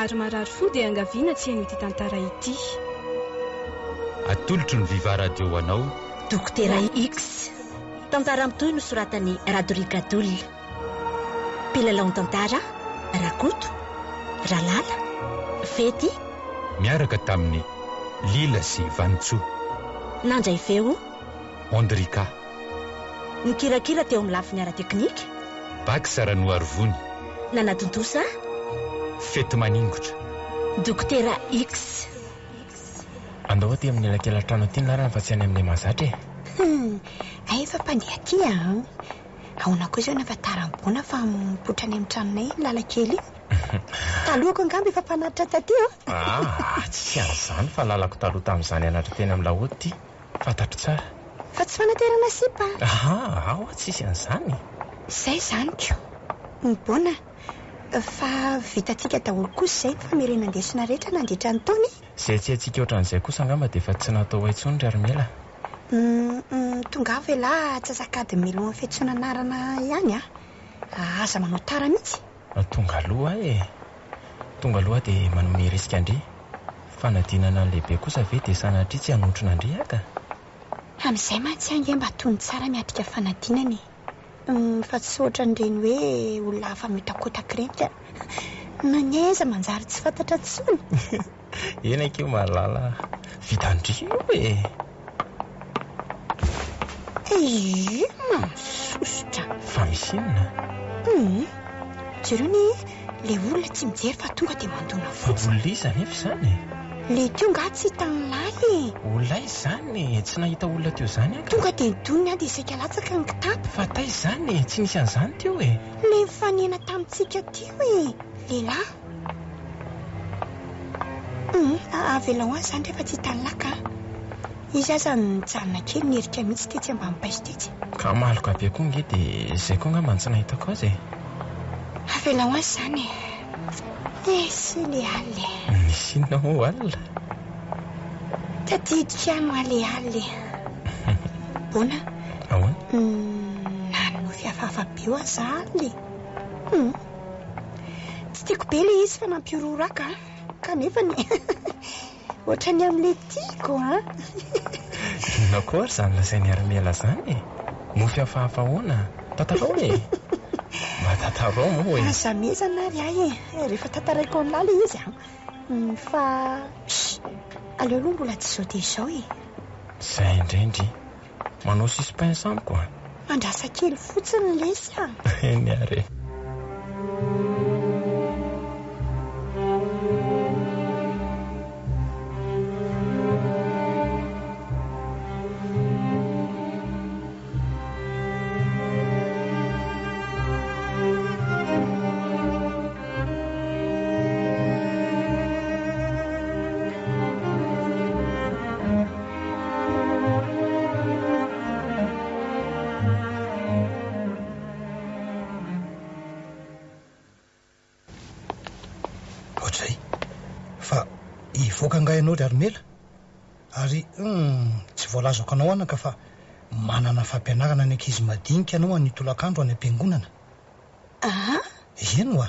ary marary fo dia angaviana tsy haino ity tantara ity. Atolotro ny Viva Radio anao. Dokotera X. Tantara mitoy no soratany Radorikadol. Mpilalao tantara, Rakoto, Ralala, Fety. Miaraka tamin'ny Lila sy Vantso. Nandray feo Andrika. Nikirakira teo amin'ny lafiny ara-teknika. Baky Saranoarivony. Nanatontosa Fety Maningotra. Dokotera X. Andao aty amin'ny elakelatrano aty ny larana fa tsy any amin'ny mahazatra Ay efa mpandeha aty ahona koa izao nafatarambona fa mipotra any amin'ny tranonay lalakely. Talohako angamba efa mpanatitra taty tsy an'izany fa lalako taloha tamin'izany anatra teny amin'ny laoty fantatro tsara. Fa tsy fanaterana sipa. Ao tsisy an'izany. Izay zany ko mibona fa vitatsika daholo kosa izay fa mirenandesina rehetra nandritra ny taony. Izay tsy hatsika ohatran'izay kosa angamba dia efa tsy natao aintsony ry Armela. Tonga avy la tsasakady milona fiantsoana anarana ihany aza manao tara mihitsy. Tonga aloha dia manome risika andry. Fanadinana ny lehibe kosa ve dia sanatria tsy hanotrona andry aka. Amin'izay mantsy ange mba tony tsara miatrika fanadinany. Fa tsy ohatran'ireny hoe olona hafa mitakotakirenika nanyaiza manjary tsy fantatra tsony. Ena keo mahalala vita andry masosotra fa misinina. Jereo ny le olona tsy mijery fa tonga dia mandona fotsiny. Olona izany efa izany. Le teo nga tsy hitany lahy. Olona izany tsy nahita olona teo izany aka. Tonga dia nidoniny dia isaka latsaka ny kitapo. Fa ta izany tsy nisy an'izany teo le fanena tamintsika teo lehilahy. Avela ho azy izany rehefa tsy hitany laka. Izy aza mijanona kely nierika mihitsy tetsy ambany paiso tetsy. Ka maloko be koa nge dia izay koa ngamba tsy nahitako azy. Avela ho azy izany sy le aly. Nisinona ho alina. Tadidika no ale bona nano fiafafa be ho azy aly. Tsy tiako be le izy fa nampiororaka kanefa ny ohatrany amin'le tiako nakory izany lazainy Armela izany. Mofy hafahafa hoana tantarao mba tantarao moa aza mezana ry ahy rehefa tantaraiko ny lala izy fa aleo aloha mbola tsy zao dia izao izay indrindry manao suspense amiko mandrasa kely fotsiny lesy eny ary. Voaka nga ianao ry Armela ary tsy voalazako anao anaka fa manana fampianarana ny ankizy madinika anao any tolakandro any am-piangonana. Eno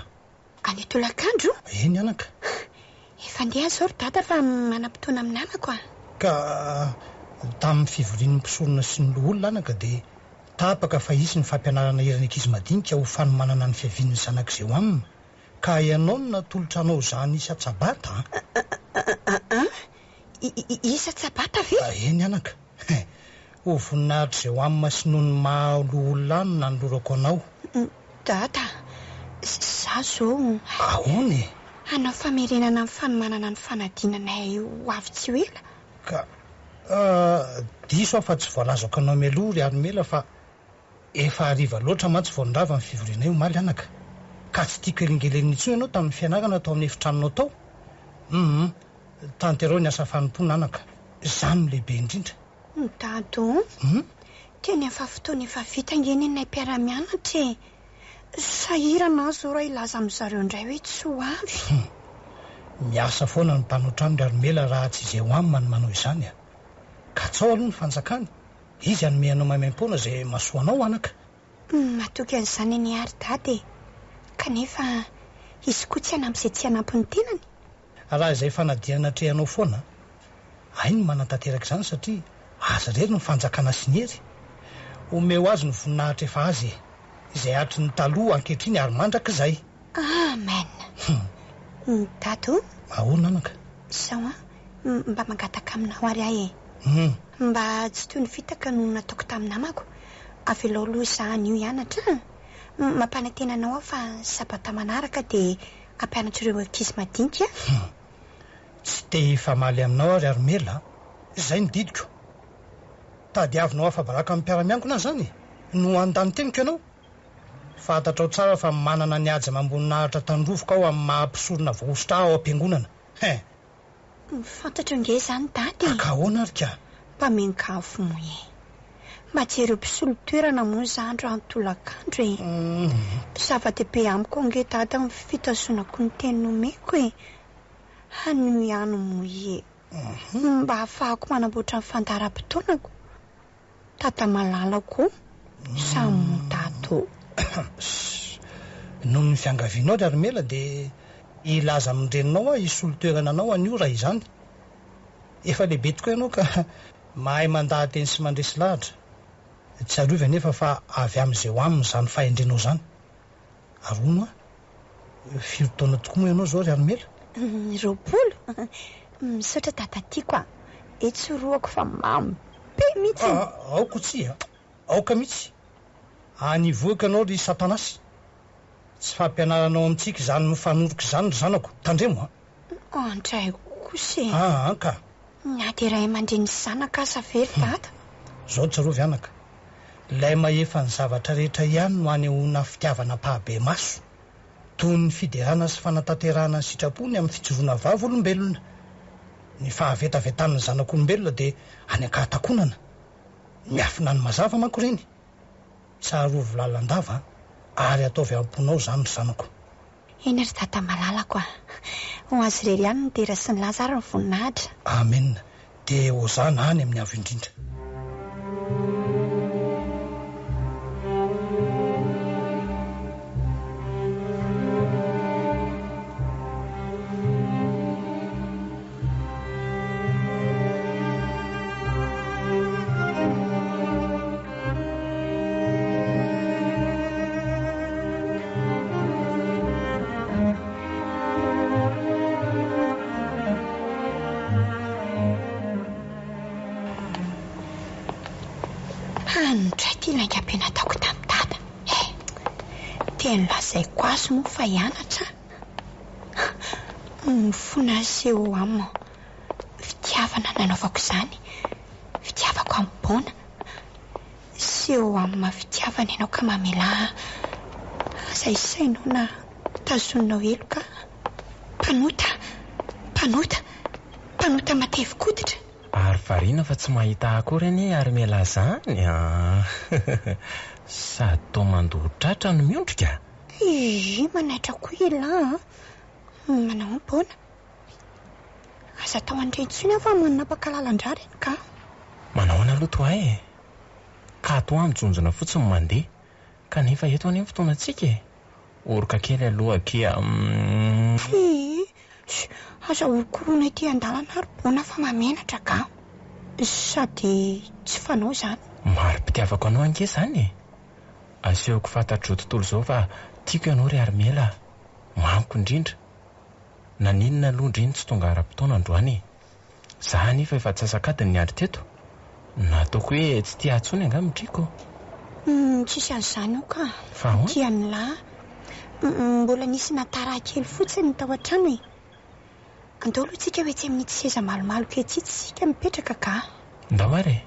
any tolakandro? Eny anaka. Efa ndeha zao ry dada fa manam-potoana amin'ny anako ka tamin'ny fivorian'ny mpisorona sy ny loholona anaka dia tapaka fa isy ny fampianarana irany ankizy madinika ho fanomanana ny fiavian'ny zanak'izay ho aminy ka ianao no natolotra anao izany isa-tsabata isa-tsabata ve? Eny anaka ho voninahitra izay ho amina sy noho ny mahaoloolona any nanolorako anao. Dada za zao ahoany anao famerenana ny fanomanana ny fanadinanay ho avy tsy ho ela ka diso afa tsy voalazako anao mialoha ry Armela fa efa hariva loatra mantsy voandrava ny fivorianay omaly anaka ka tsy tiako elingelenina intsony ianao tamin'ny fianarana tao amin'ny efitranonao tao. Tanterao ny asa fanompona anaka izany no lehibe indrindra. Dado teny efa fotoana efa vita ngeny nay mpiara-mianatra sahirana zao raha ilaza amin'izareo indray hoe tsy ho avy. Miasa foana ny mpanotrano ry Armela raha tsy izay ho aminy no manao izany ka tsao aloha ny fanjakany izy hanome anao maimaim-poana izay mahasoa anao anaka. Matoky an'izany any ary dady kanefa izy koa tsy anampy izay tsy anampy ny tenany. Raha izay fanadinana trehanao foana, ay ny manantanteraka izany satria azy rery ny fanjakana sy ny hery. Omeo azy ny voninahitra efa azy izay atry ny taloha ankehitriny ary mandraka izay. Amen. Tato, ahoana anaka? sao mba mangataka aminao ary ahy mba tsy toy ny fitaka no nataoko taminamako. Avelao aloha izany io hianatra. Mampanantena anao aho fa sabata manaraka dia ampianatra ireo ankizy madinika. Tsy te hifamaly aminao ary Armela, izay ny didiko. Tadiavinao afa-baraka amin'ny mpiara-miangona zany no andany teniko ianao. Fantatrao tsara fa manana ny aja mamboninahitra tandrovoka ao amin'ny mahampisorona voaositra ao am-piangonana. Fantatra nge izany dady. Ka ahoana ary ka? Mpamenkafo moe. Mba tsy ireo mpisolo-toerana moa zandro antolakandro e. Zava-dehibe amiko nge dady amin'ny fitazonako ny teny nomeko e. Hanino ihany moe. Mba ahafahako manamboatra ny fandaharam-potoanako. Tata malalako samo tato. Noho ny fiangavianao ry Armela dia ilaza amin'ny reninao hisolo-toerana anao anio raha izany. Efa lehibe tokoa ianao ka mahay mandahateny sy mandresy lahatra. Tsy arovy anefa fa avy amin'izay ho aminy izany fahendrenao zany. Arono firy taona tokoa moa ianao zao ry Armela? 20. Misaotra tata tiako a. Etsoroako fa mamy be mihitsy. Aoka tsy aoka mihitsy. Anivoaka anao ry Satanasy. Tsy fampianaranao amintsika izany mifanoroka izany ry zanako. Tandremo andray kosa ka ady ray aman-dreny zanaka asa very tata. Zao tsarovy anaka. Ilay mahefa ny zavatra rehetra ihany no anehoana fitiavana pahabe maso, toy ny fiderana sy fanatanterahana ny sitrapony amin'ny fijoroana vava olombelona. Ny fahavetavetana ny zanak'olombelona dia any ankahatakonana. Miafina ny mazava manko ireny. Tsarovy lalandava ary ataovy amponao zany ny zanako. Eny ry tata malalako a. Ho azy rery ihany ny tera sy ny lazara ny voninahitra. Amen. Dia hozana any amin'ny avo indrindra. Lazaiko azy moa fa hianatra. Mifona seho amina fitiavana nanaovako izany. Fitiavako amin'ny bona. Seho amina fitiavana ianao ka mamela zaisainao na tazonao elo ka mpanota matevi-koditra. Ary variana fa tsy mahita akory anie Armela zany sady toa mandohotratra no miondrika. Manaitra koa ela manao ambona. Aza tao andrentsony fa manapakalalandra reny ka. Manao ana loto ahy ka ato aminjonjona fotsiny mandeha kanefa eto any amin'ny fotoanantsika oroka kely aloha kia. Aza orokorona ety an-dalana ary bona fa mamenatra ka. Sady tsy fanao zany. Maro mpitiavako anao anke zany. Asehoko fantatro tontolo zao fa tiako ianao ry Armela. Manko indrindra. Naninona aloha indrindra tsy tonga ara-potoana androany. Zaho nefa efa tsasakadiny ny andro teto. Nataoko hoe tsy tia atsony anga mitriko. Tsisy an'izany io ka. Fa ho? Tiany lahy. Mbola nisy natara kely fotsiny tao an-trano e. Andao aloha tsika hoe tsy amin'ity seza malomalo ketsy tsika mipetraka ka. Ndao ary.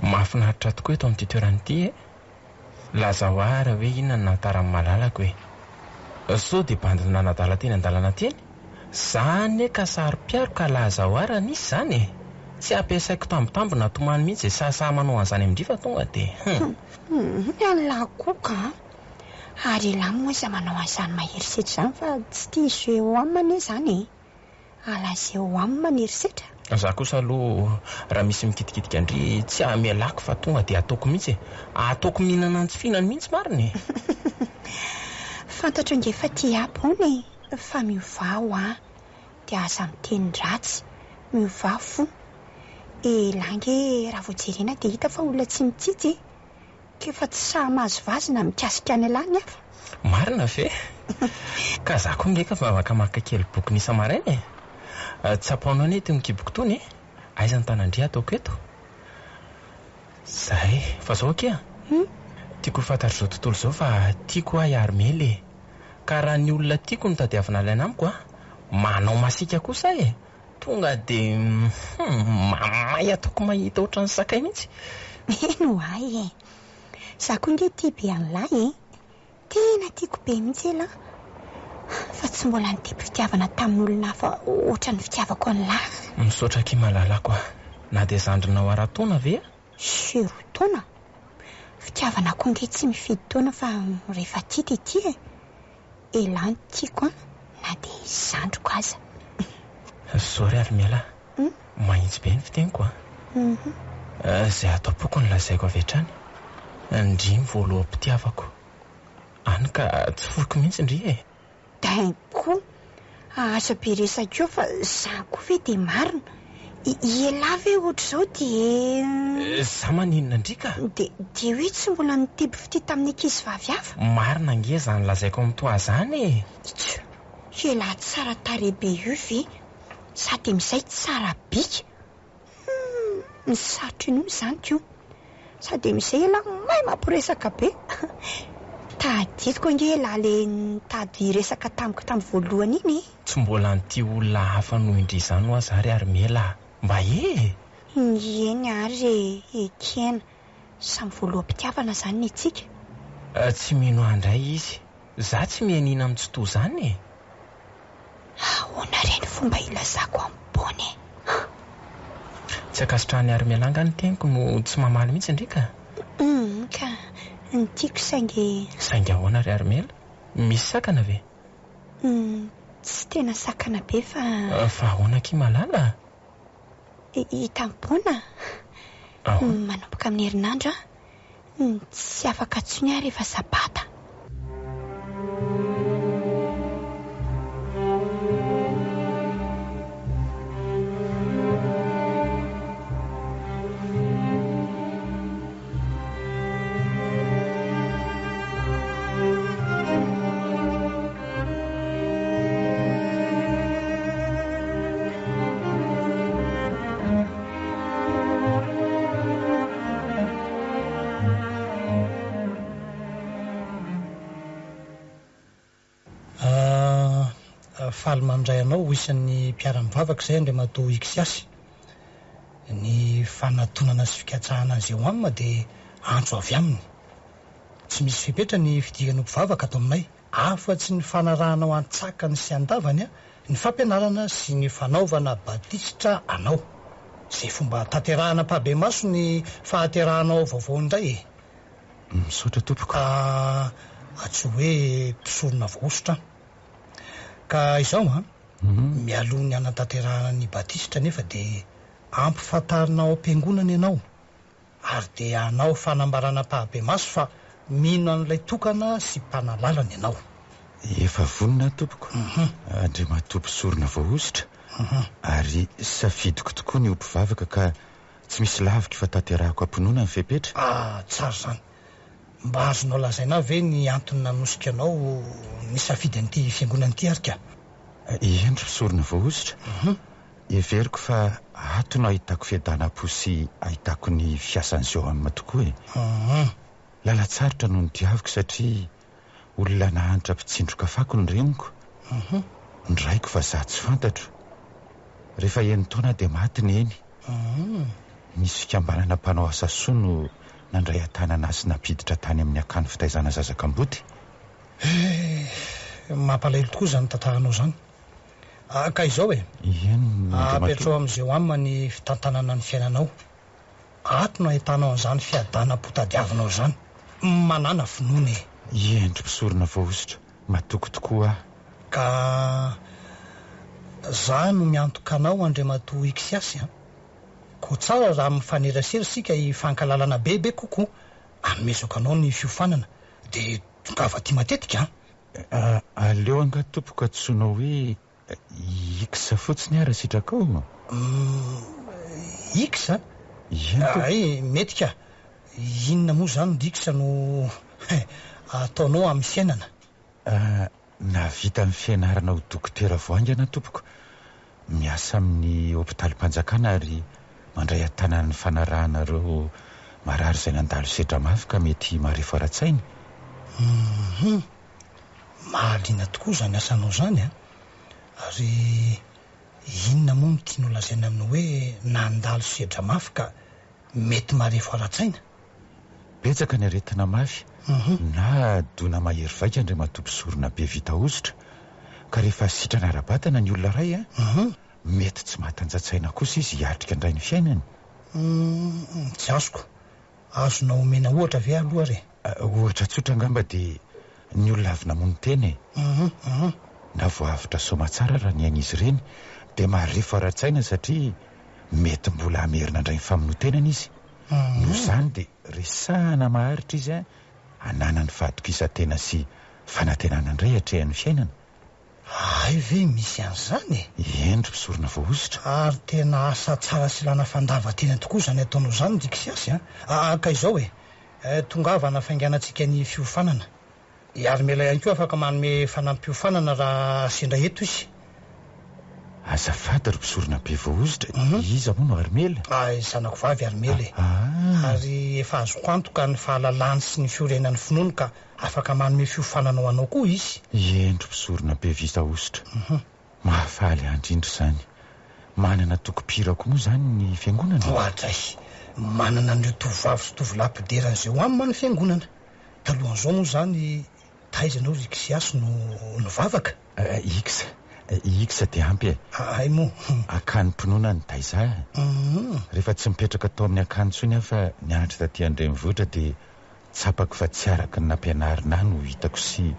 Mahafinaritra tokoa eto amin'ity toerana laza ho ary hoe inona ny natara amin'ny malalako hoe sao dia bandina nadala teny an-dalana teny. Zany ka saro-piaro ka laza ho ary anisy zany. Tsy ampiasaiko tambitambo na tomany mihitsy sasaha manao an'izany amindry fa tonga dia. Alahy koa ka. Ary lahy moa iza manao an'izany maherisetra izany fa tsy tia izay ho aminy izany. Ala izay ho aminy maherisetra. Za kosa aloha raha misy mikitikitika andry tsy amelako fa tonga dia ataoko mihitsy ataoko mihinana antsifinany mihitsy mariny. Fantatro nge fa ty abony fa miovao dia aza miteny ratsy miovao fo lange raha voajerena dia hita fa olona tsy mitsitsy kefa tsy sahy mahazo vazina mikasika any alany afa. Marina ve? Ka za koa nge ka mavakamaka kely boky nisa maraina tsapaonao anie ty mikiboko tony aiza ny tanandria ataoko eto zay fa zao kia tiako fantatro zao tontolo zao fa tiako Armely ka raha ny olona tiako notadiavina alaina amiko manao masika kosa tonga de mamay ataoko mahita ohatran'ny sakay mihitsy. Eno ay za koa nge tia be an'lahy tena tiako be mihitsy la fa tsy mbola nitipo fitiavana tamin'olona hafa ohatran'ny fitiavako an'lahy. Misaotra ky malalako na dia zandrinao ara-taona ve? Zero taona fitiavana koa nge tsy mifidy taona fa rehefa tia dia tia elany tiako na dia zandriko aza. Sorry Armela mahitsy be ny fiteniko zay atao poko ny lazaiko avy hatrany ndrimy voaloham-pitiavako any ka tsy foriko mihitsy ndry dainko asa be resaka eo fa za koa ve dia marina iela ve ohatra zao dia za maninona ndrika dia hoe tsy mbola nitibo fity tamin'ny ankizy vavy hafa. Marina nge zany lazaiko amin'ny toa zany ela tsara tarebe io ve sady mizay tsara bika ny sarotry ino zany ko sady mizay ela may mampiresaka be. Tadidiko nge lale nitady resaka tamiko tamin'ny voalohany iny tsy mbola nity olona hafa noho indry izany ho azary Armela mba eny ary ekena samy voaloham-pitiavana zany ny itsika tsy mino andray izy za tsy mianina amin'ny tsoto zany ahoana reny fomba ilazako ambony tsy akasitrahany Armela nga ny teniko no tsy mamaly mihitsy ndrika ka ny tiako saingy ahoana ry Armela misy sakana ve? Tsy tena sakana be fa ahoana ky malala hitam-pona manomboka amin'ny herinandro tsy afaka tsony rehefa sabata. Faly mandray anao ho isan'ny mpiara-mivavaka izay ndray mato ikisiasy ny fanatonana sy fikatsahana azy eo amina dia antso avy aminy tsy misy fipetra ny fidirana mpivavaka ato aminay afa-tsy ny fanarahanao antsakany sy andavany ny fampianarana sy ny fanaovana batisitra anao izay fomba tanterahana mpabe maso ny fahaterahanao vaovao indray misaotra tompoko atsy hoe mpisorona voaositra ka izao mialoha ny anatanterahana ny batisitra nefa dia ampifantarinao am-piangonana ianao ary dia anao fanambarana mpahabe maso fa mino an'ilay tokana sy mpanalalana ianao. Efa vonona tompoko andre matopo sorona voaositra ary safidiko tokoa ny ompivavaka ka tsy misy lavika fa tanterahako amponona ny fepetra. Tsara zany mba azonao lazaina ve ny antony nanosika anao ny safidy an'ity fiangonana ity arika? Endro sorona voaositra everiko fa ato no ahitako fiadanam-po sy ahitako ny fiasan'izao amina tokoa lalatsarotra no ny diaviko satria olona nahanitra mpitsindroka fako ny reniko ndraiko fa za tsy fantatro rehefa eny taona dia maty ny eny misy fikambanana mpanao asa soa no nandray atanana azy napiditra tany amin'ny akany fitaizana zazakamboty. Mampalahelo tokoa zany tantaranao zany ka izao apetrao amin'izay amina ny fitantanana ny fiainanao ato no ahitanao an'izany fiadanam-potadiavinao zany manana finoana endro mpisorona voaositra matoko tokoa ka za no miantoka anao Andriamatoa Iksiasy ko tsara raha mifanerasera sika hifankalalana bebe kokoa anomezako anao ny fiofanana dia tongava ty matetika aleo anga tompoko atsoinao hoe iksa fotsiny ara sitrakao iksa metika inona moa zany diksa no ataonao amin'ny fiainana navita amin'ny fianarana ho dokotera voangana tompoko miasa amin'ny hôpitalim-panjakana ary mandray an-tanàny fanarahanareo marary izay nandalo sedra mafy ka mety marefo ara-tsainy mahaliana tokoa zany asanao zany ary inona moa no tiano lazaina aminy hoe nandalo sedra mafy ka mety marefo ara-tsaina betsaka ny aretina mafy na dona mahery vaika Andriamatoa mpisorona be vita ozitra ka rehefa sitrana ara-batana ny olona ray mety tsy mahatanjatsaina kosa izy hiatrika indray ny fiainany tsy azoko azonao omena ohatra ve aloha re ohatra tsotra angamba dia ny olona avy namono teny na voavitra somatsara raha ny ain'izy ireny dia marefo ara-tsaina satria mety mbola amerina indray ny famonotenana izy noho izany dia resahana maharitra izy ananany fahatokisan-tena sy fanantenana indray hatrehan'ny fiainana ay ve misy an'izany endry mpisorona voaozitra ary tena asa tsara sy lana fandavan-tena tokoa zany ataonao zany Iksiasy ka izao tongava nafainganantsika ny fiofanana ary mela ihany koa afaka manome fanampiofanana raha sendra eto izy azafady ry mpisorona be voaozitra iza moa no Armela zanako vavy Armela ary efa azoko antoka ny fahalalany sy ny fiorenan'ny finono ka afaka manome fiofananao anao koa izy endry mpisorona be vita ozitra mahafaly andrindro zany manana toko-pirako moa zany ny fiangonana ohatray manana an'ireo tovovavy sy tovolahy-pideran'izay ho amin'ny fiangonana talohan'izao moa zany taizanao Iksiasy no vavaka iksa dia ampy ay moa akanym-pinoana ny taiza rehefa tsy mipetraka tao amin'ny akantsony aho fa nianatra taty Andrenivohitra dia tsapako fa tsy araka ny nampianarina no hitako sy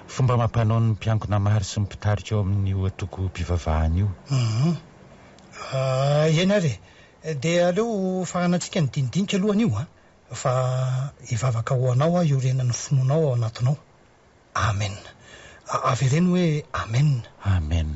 fomba mampanao ny mpiankona maro sy mipitarika eo amin'ny ohatoko mpivavahana io eny ary dia aleo fahanantsika ny dinidinika alohan'io fa hivavaka ho anao iorenan'ny finonao ao anatinao amen avy ireny hoe amen amen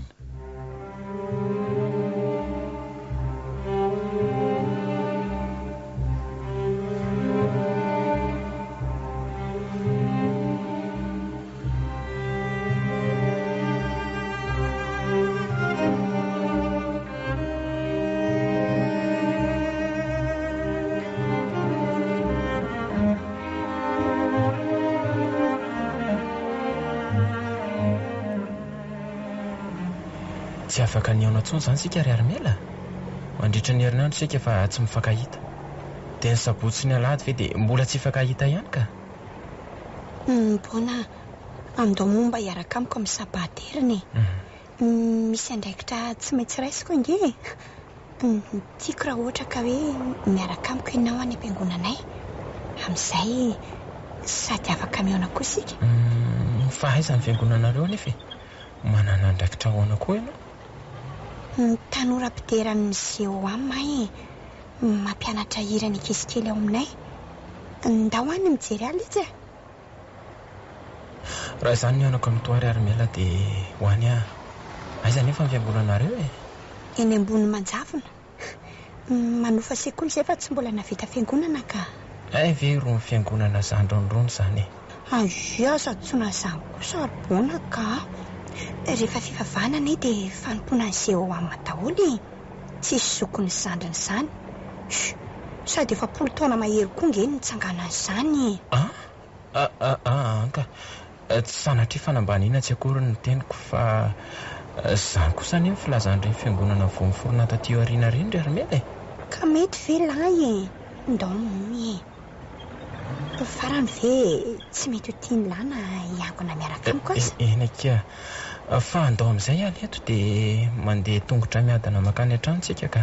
tsy afaka ny aona ntsony zany sika ry Armela mandritra ny herinandro sika fa tsy mifankahita dia ny sabotsy ny alahady ve dia mbola tsy hifankahita ihany ka mbona andao momba hiaraka amiko amin'ny sabateriny misy andraikitra tsy maintsy raisiko inge tiako raha ohatra ka hoe miaraka amiko ianao any am-piangonanay amin'izay sady afaka miaona koa sika fa aiza ny fiangonanareo nefa manana andraikitra hoana koa ianao tanora-pidera amin'izeo amin'ny mampianatra hira ny ankizy ao aminay ndao any mijery aly izy raha izany ny aonako amin'ny toary Armela dia ho any aiza nefa ny fiangonanareo eny ambony manjavona manofa sekoly izay fa tsy mbola navita fiangonana ka ay ve ro ny fiangonana zandronirony zany aza tsona zany kosa arbona ka rehefa fivavahana ane dia fanompoana an'izay ao amin'ny daholo tsisy zokony zandriny izany sady efa 10 taona mahery koa nge nitsangana an'izany ka tsy sanatria fanambaniana tsy akory ny teniko fa zany kosa ny filazan'ireny fiangonana vomiforona taty aoriana ireny ry Armela ka mety ve lahy ndao moy farany ve tsy mety ho tiany lana hiangona miaraka amiko aza eny ka fa andao amin'izay aly eto dia mandeha tongotra miadana makany an-tranontsika ka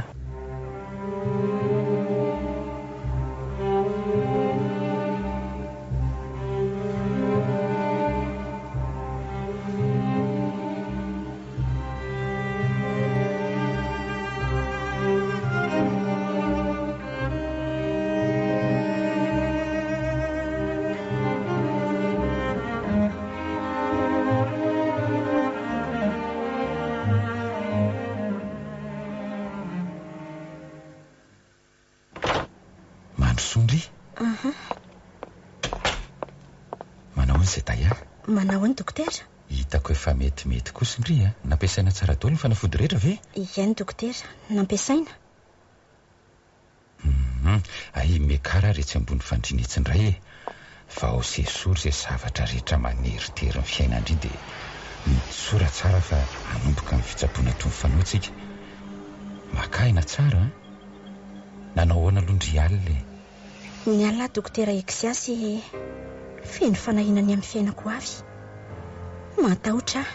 Manao ny dokotera? Hitako efa metimety kosa indri nampiasaina tsara daholo ny fanafody rehetra ve? Ihany dokotera, nampiasaina. Ay mekara retsy ambony fandrinetsinray fa ao sesory zay zavatra rehetra maneritery ny fiainandry dia mitsora tsara fa anomboka ny fitsaboana toy ny fanoatsika. Makaina tsara nanao ahoana alondry alina Ny alina dokotera Eksiasy feno fanahinany amin'ny fiainako avy. Matahotra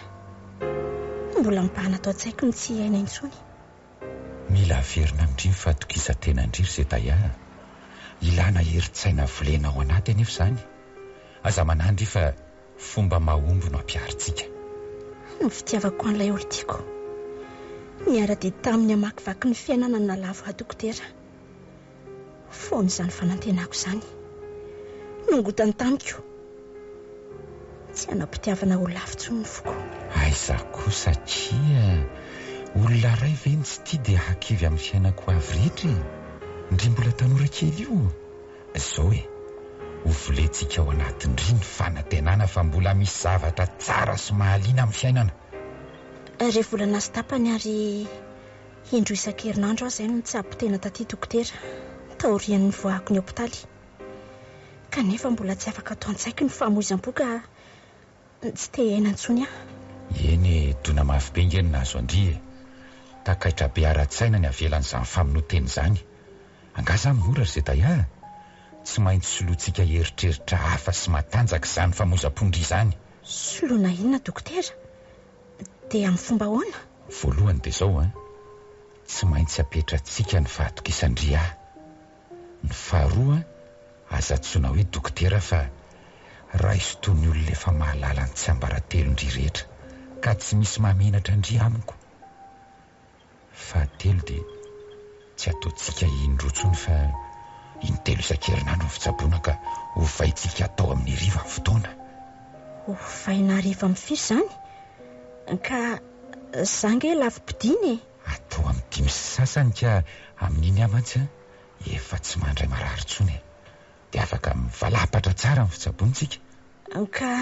mbola mipahana atao an-tsaiko ny tsy aina intsony. mila averina amindriny fa tokiza tena indriry zay Taya. Ilana heritsaina volena ao anaty anefa izany. Aza manandry fa fomba mahomby no ampiaritsika. Ny fitiavako an'ilay olo tiako. Niara-dia taminy hamakivaky ny fiainana nalavo a dokotera. Foana izany fanantenako izany. Nongotany tamiko. Tsy hanam-pitiavana ho lavitsy ny foko. Aiza koa satria olona ray ve ny tsy tia dia hakivy amin'ny fiainako avy rehetra. Ndry mbola tanora kely io. Izao ho volentsika ao anatindry ny fanantenana fa mbola misy zavatra tsara sy mahaliana amin'ny fiainana. Rehefa volana sy tapany ary indro isan-kerinandro aho izay no nitsabo tena taty dokotera taorian'ny voahako ny hopitaly. Kanefa mbola tsy afaka atao an-tsaiko ny fahamoizam-po ka tsy te aina intsony aho. Eny dona mafy be ngeny nazo andry. Takaitra be ara-tsaina ny avelan'izany famonoteny izany. Angaza mora ry zay Taya. Tsy maintsy soloantsika heritreritra hafa sy matanjaka izany famoizam-pondry izany. Soloana inona dokotera? Dia amin'ny fomba ahoana? Voalohany dia izao tsy maintsy apetrantsika ny vahatokisandry ahy. Ny faharoa aza antsoina hoe dokotera fa raisoton'ny olona efa mahalala ny tsy ambaratelondry rehetra ka tsy misy mamenatra ndry amiko. Fahatelo dia tsy ataontsika indrotsony fa intelo isan-kerinandro ny fitsaboana ka hovaintsika atao amin'ny riva ny fotoana. Hovaina riva amin'ny firy izany? Ka zange lavi-pidiny atao amin'ny 5 sasany ka amin'iny amantsy efa tsy mandray marary intsony. Dia afaka mivalapatra tsara ny fitsaboantsika. Ka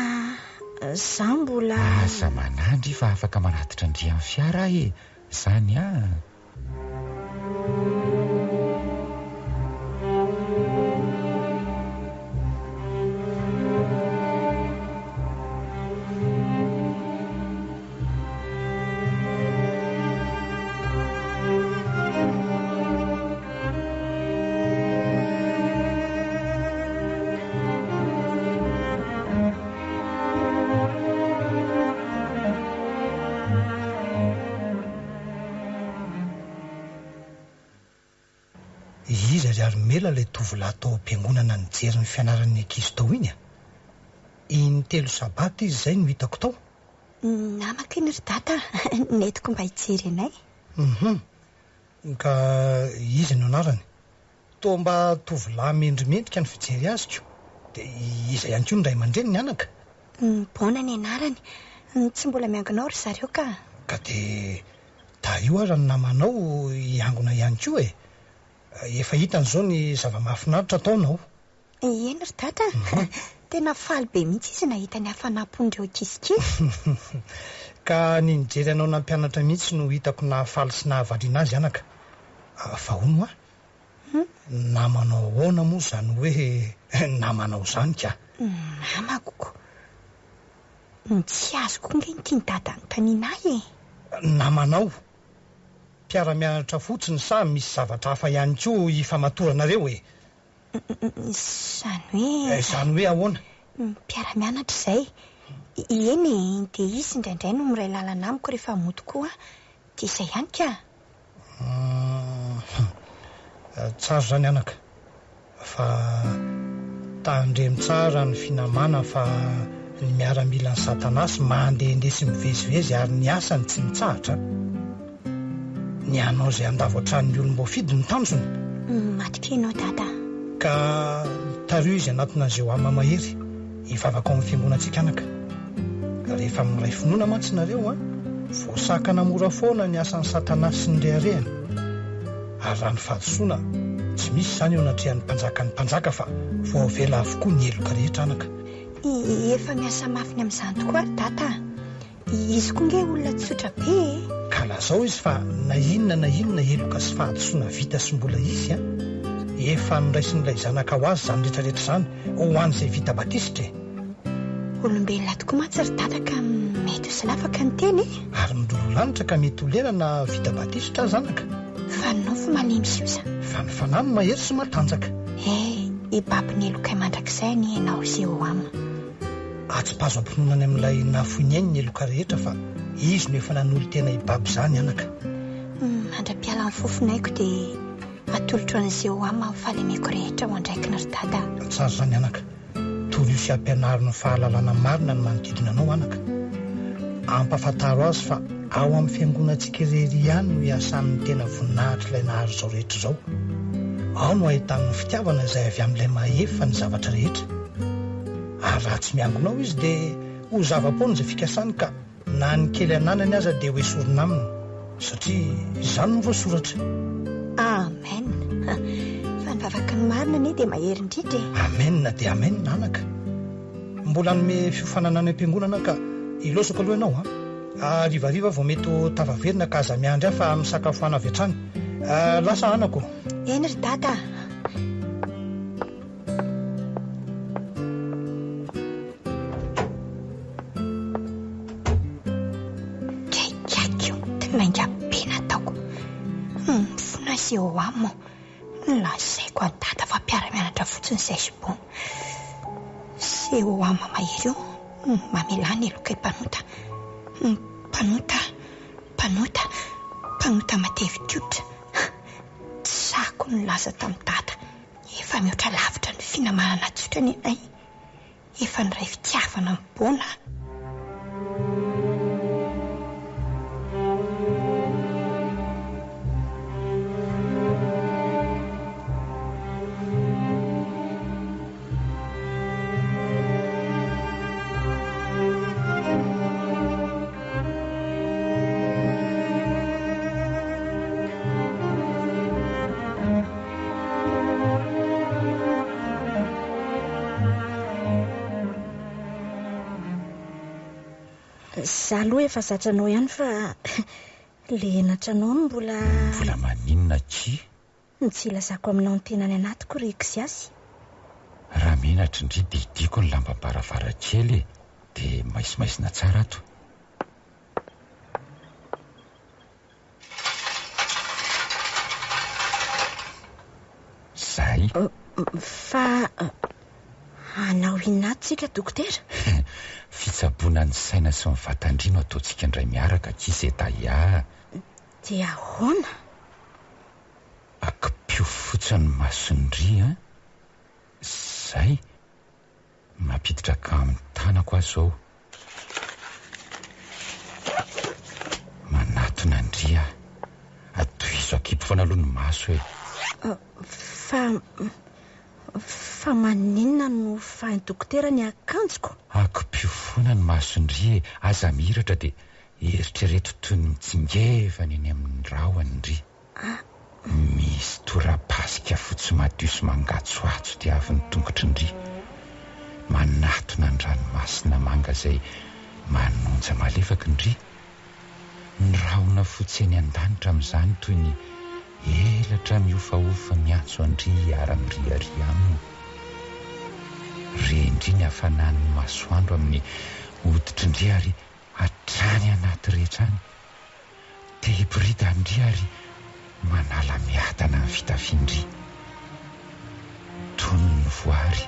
za mbola aza manandry fa afaka manatitra ndry amin'ny fiara izany Iza ry aromela ilay tovolahy tao am-piangonana nijery ny fianaran'ny ankizy tao iny Intelo sabata izy izay no hitako tao. Namako iny ry data netiko mba hijery anay. Ka izy no anarany. Toa mba tovolahy mendrimendrika ny fijery aziko. Dia iza ihany koa ny ray aman-dreny ny anaka. Baona ny anarany. Tsy mbola miangonao ry zareo ka. Ka dia io ary ny namanao hiangona ihany koa Efa hitan'izao ny zava-mahafinaritra ataonao. Eny ry data. Tena faly be mihitsy izy nahita ny hafanam-pondreo ankizy. Ka ny nijery anao nampianatra mihitsy no hitako nahafaly sy nahavaliana azy anaka. Fa hono namanao ahoana moa izany hoe namanao izany ka. Namako tsy azoko nge ny data taniana namanao mpiara-mianatra fotsiny sa misy zavatra hafa ihany koa ifamatoranareo Izany hoe ahoana? Mpiara-mianatra izay. Eny dia izy indraindray no miray lalana amiko rehefa mody koa dia izay ihany ka. Tsara izany anaka. Fa tandremy tsara ny finamana fa ny miaramila ny satanasy mandehandeha sy mivezivezy ary ny asany tsy mitsahatra. Ny anao izay andavo an-tranon'ny olom-boafidy ny tanjony. Matika ianao dada. Ka tario izy anatina izay amamahery hivavaka ao amin'ny fiangonantsika anaka. Ka rehefa miray finoana mantsynareo voasakana mora foana ny asan'ny satanasy sy ny reharehany. Ary raha ny fahadisoana tsy misy izany eo anatrehan'ny mpanjaka ny mpanjaka fa voavela avokoa ny eloka rehetra anaka. Efa miasa mafiny amin'izany tokoa ary tata. Izy koa nge olona tsotra be. Ka lazao izy fa na inona eloka sy fahadisoana vita sy mbola izy efa niraisin'ilay zanaka ho azy izany rehetrarehetra izany ho an'izay vita batista Olombelona tokoa mantsy ry tata ka mety ho silafaka ny teny ary midoro lanitra ka mety ho lerana vita batista zanaka. Fa nofo malemy siosa. Fa ny fanano mahery sy matanjaka. Ibaby ny elokay mandrakizay ny ianao sy eo amina. Atsy-pazo ampinonany amin'ilay nafoinainy ny eloka rehetra fa izy no efa nanolo tena ibaby izany anaka. Andra-piala amin'ny fofonaiko dia atolotro an'izay eo amina fahalemeko rehetra ho andraikina ry tata. Tsara izany anaka. Tolo io sy ampianarino fahalalana marina ny manodidina anao anaka. Ampafantaro azy fa ao amin'ny fiangonantsika irery ihany no iasan'ny tena voninahitra ilay nahazo izao rehetra izao. Ao no ahitan'ny fitiavana izay avy amin'ilay mahefa ny zavatra rehetra. Ary raha tsy miangonao izy dia ho zava-poana izay fikasany ka na ny kely ananany aza dia ho esorina aminy satria izany no voasoratra. Amen. Fa ny vavaka ny marina anie dia mahery indrindra. Amen dia amen anaka. Mbola nome fiofanana ny am-piangonana ka ilosoko aloha ianao rivariva vao mety ho tavaverina ka aza miandry aho fa misakafoana avy hatrany. Lasa anako. Eny ry tata. Traikako tinainga be nataoko. Mifona sy eo amimo nolazaiko any tata fa mpiara-mianatra fotsiny izay sibony. Sy eo amimo mahery io mamelany elokay mpanota. Mpanota matevin-koditra. Tsako nolaza tamin'ny tata. Efa mihoatra lavitra ny finamanana tsotra ny anay. Efa niray fitiavana mibona. Za aloha efa zatranao ihany fa le natranao no mbola maninona tsy? Tsy lazako aminao ny tenany anatiko ry Ksiasy. Raha menatra indri dia idiko ny lambam-baravarankely dia maisimaisina tsara ato. Zay fa anao inona tsika dokotera? Fitsaboana ny saina sy ny vatandrino ataontsika indray miaraka tsisy etaia. Dia ahoana? Akipio fotsiny masondry Zay mampiditra ka amin'ny tanako azy zao. Manatona ndria atoizo akipo fanalony maso fa maninona no fahainy dokotera ny akanjoko? Akipio ny masondry aza mihiratra dia eritrereto toy ny mitsingevana eny amin'ny rahony ndry. Misy tora-pasika fotsy madio sy mangatsoatso dia avy ny tongotry ndry. Manatona ny ranomasina manga izay manonja malefaka ndry. Ny rahona fotsy eny an-danitra amin'izany toy ny elatra miofaofa miantso andry ara-miriary aminy. Rendry ny hafanan'ny masoandro amin'ny hoditry ndry ary hatrany anaty rehetra any. Dia hibrida ndry ary manala miadana ny fitafindry. Tony ny voary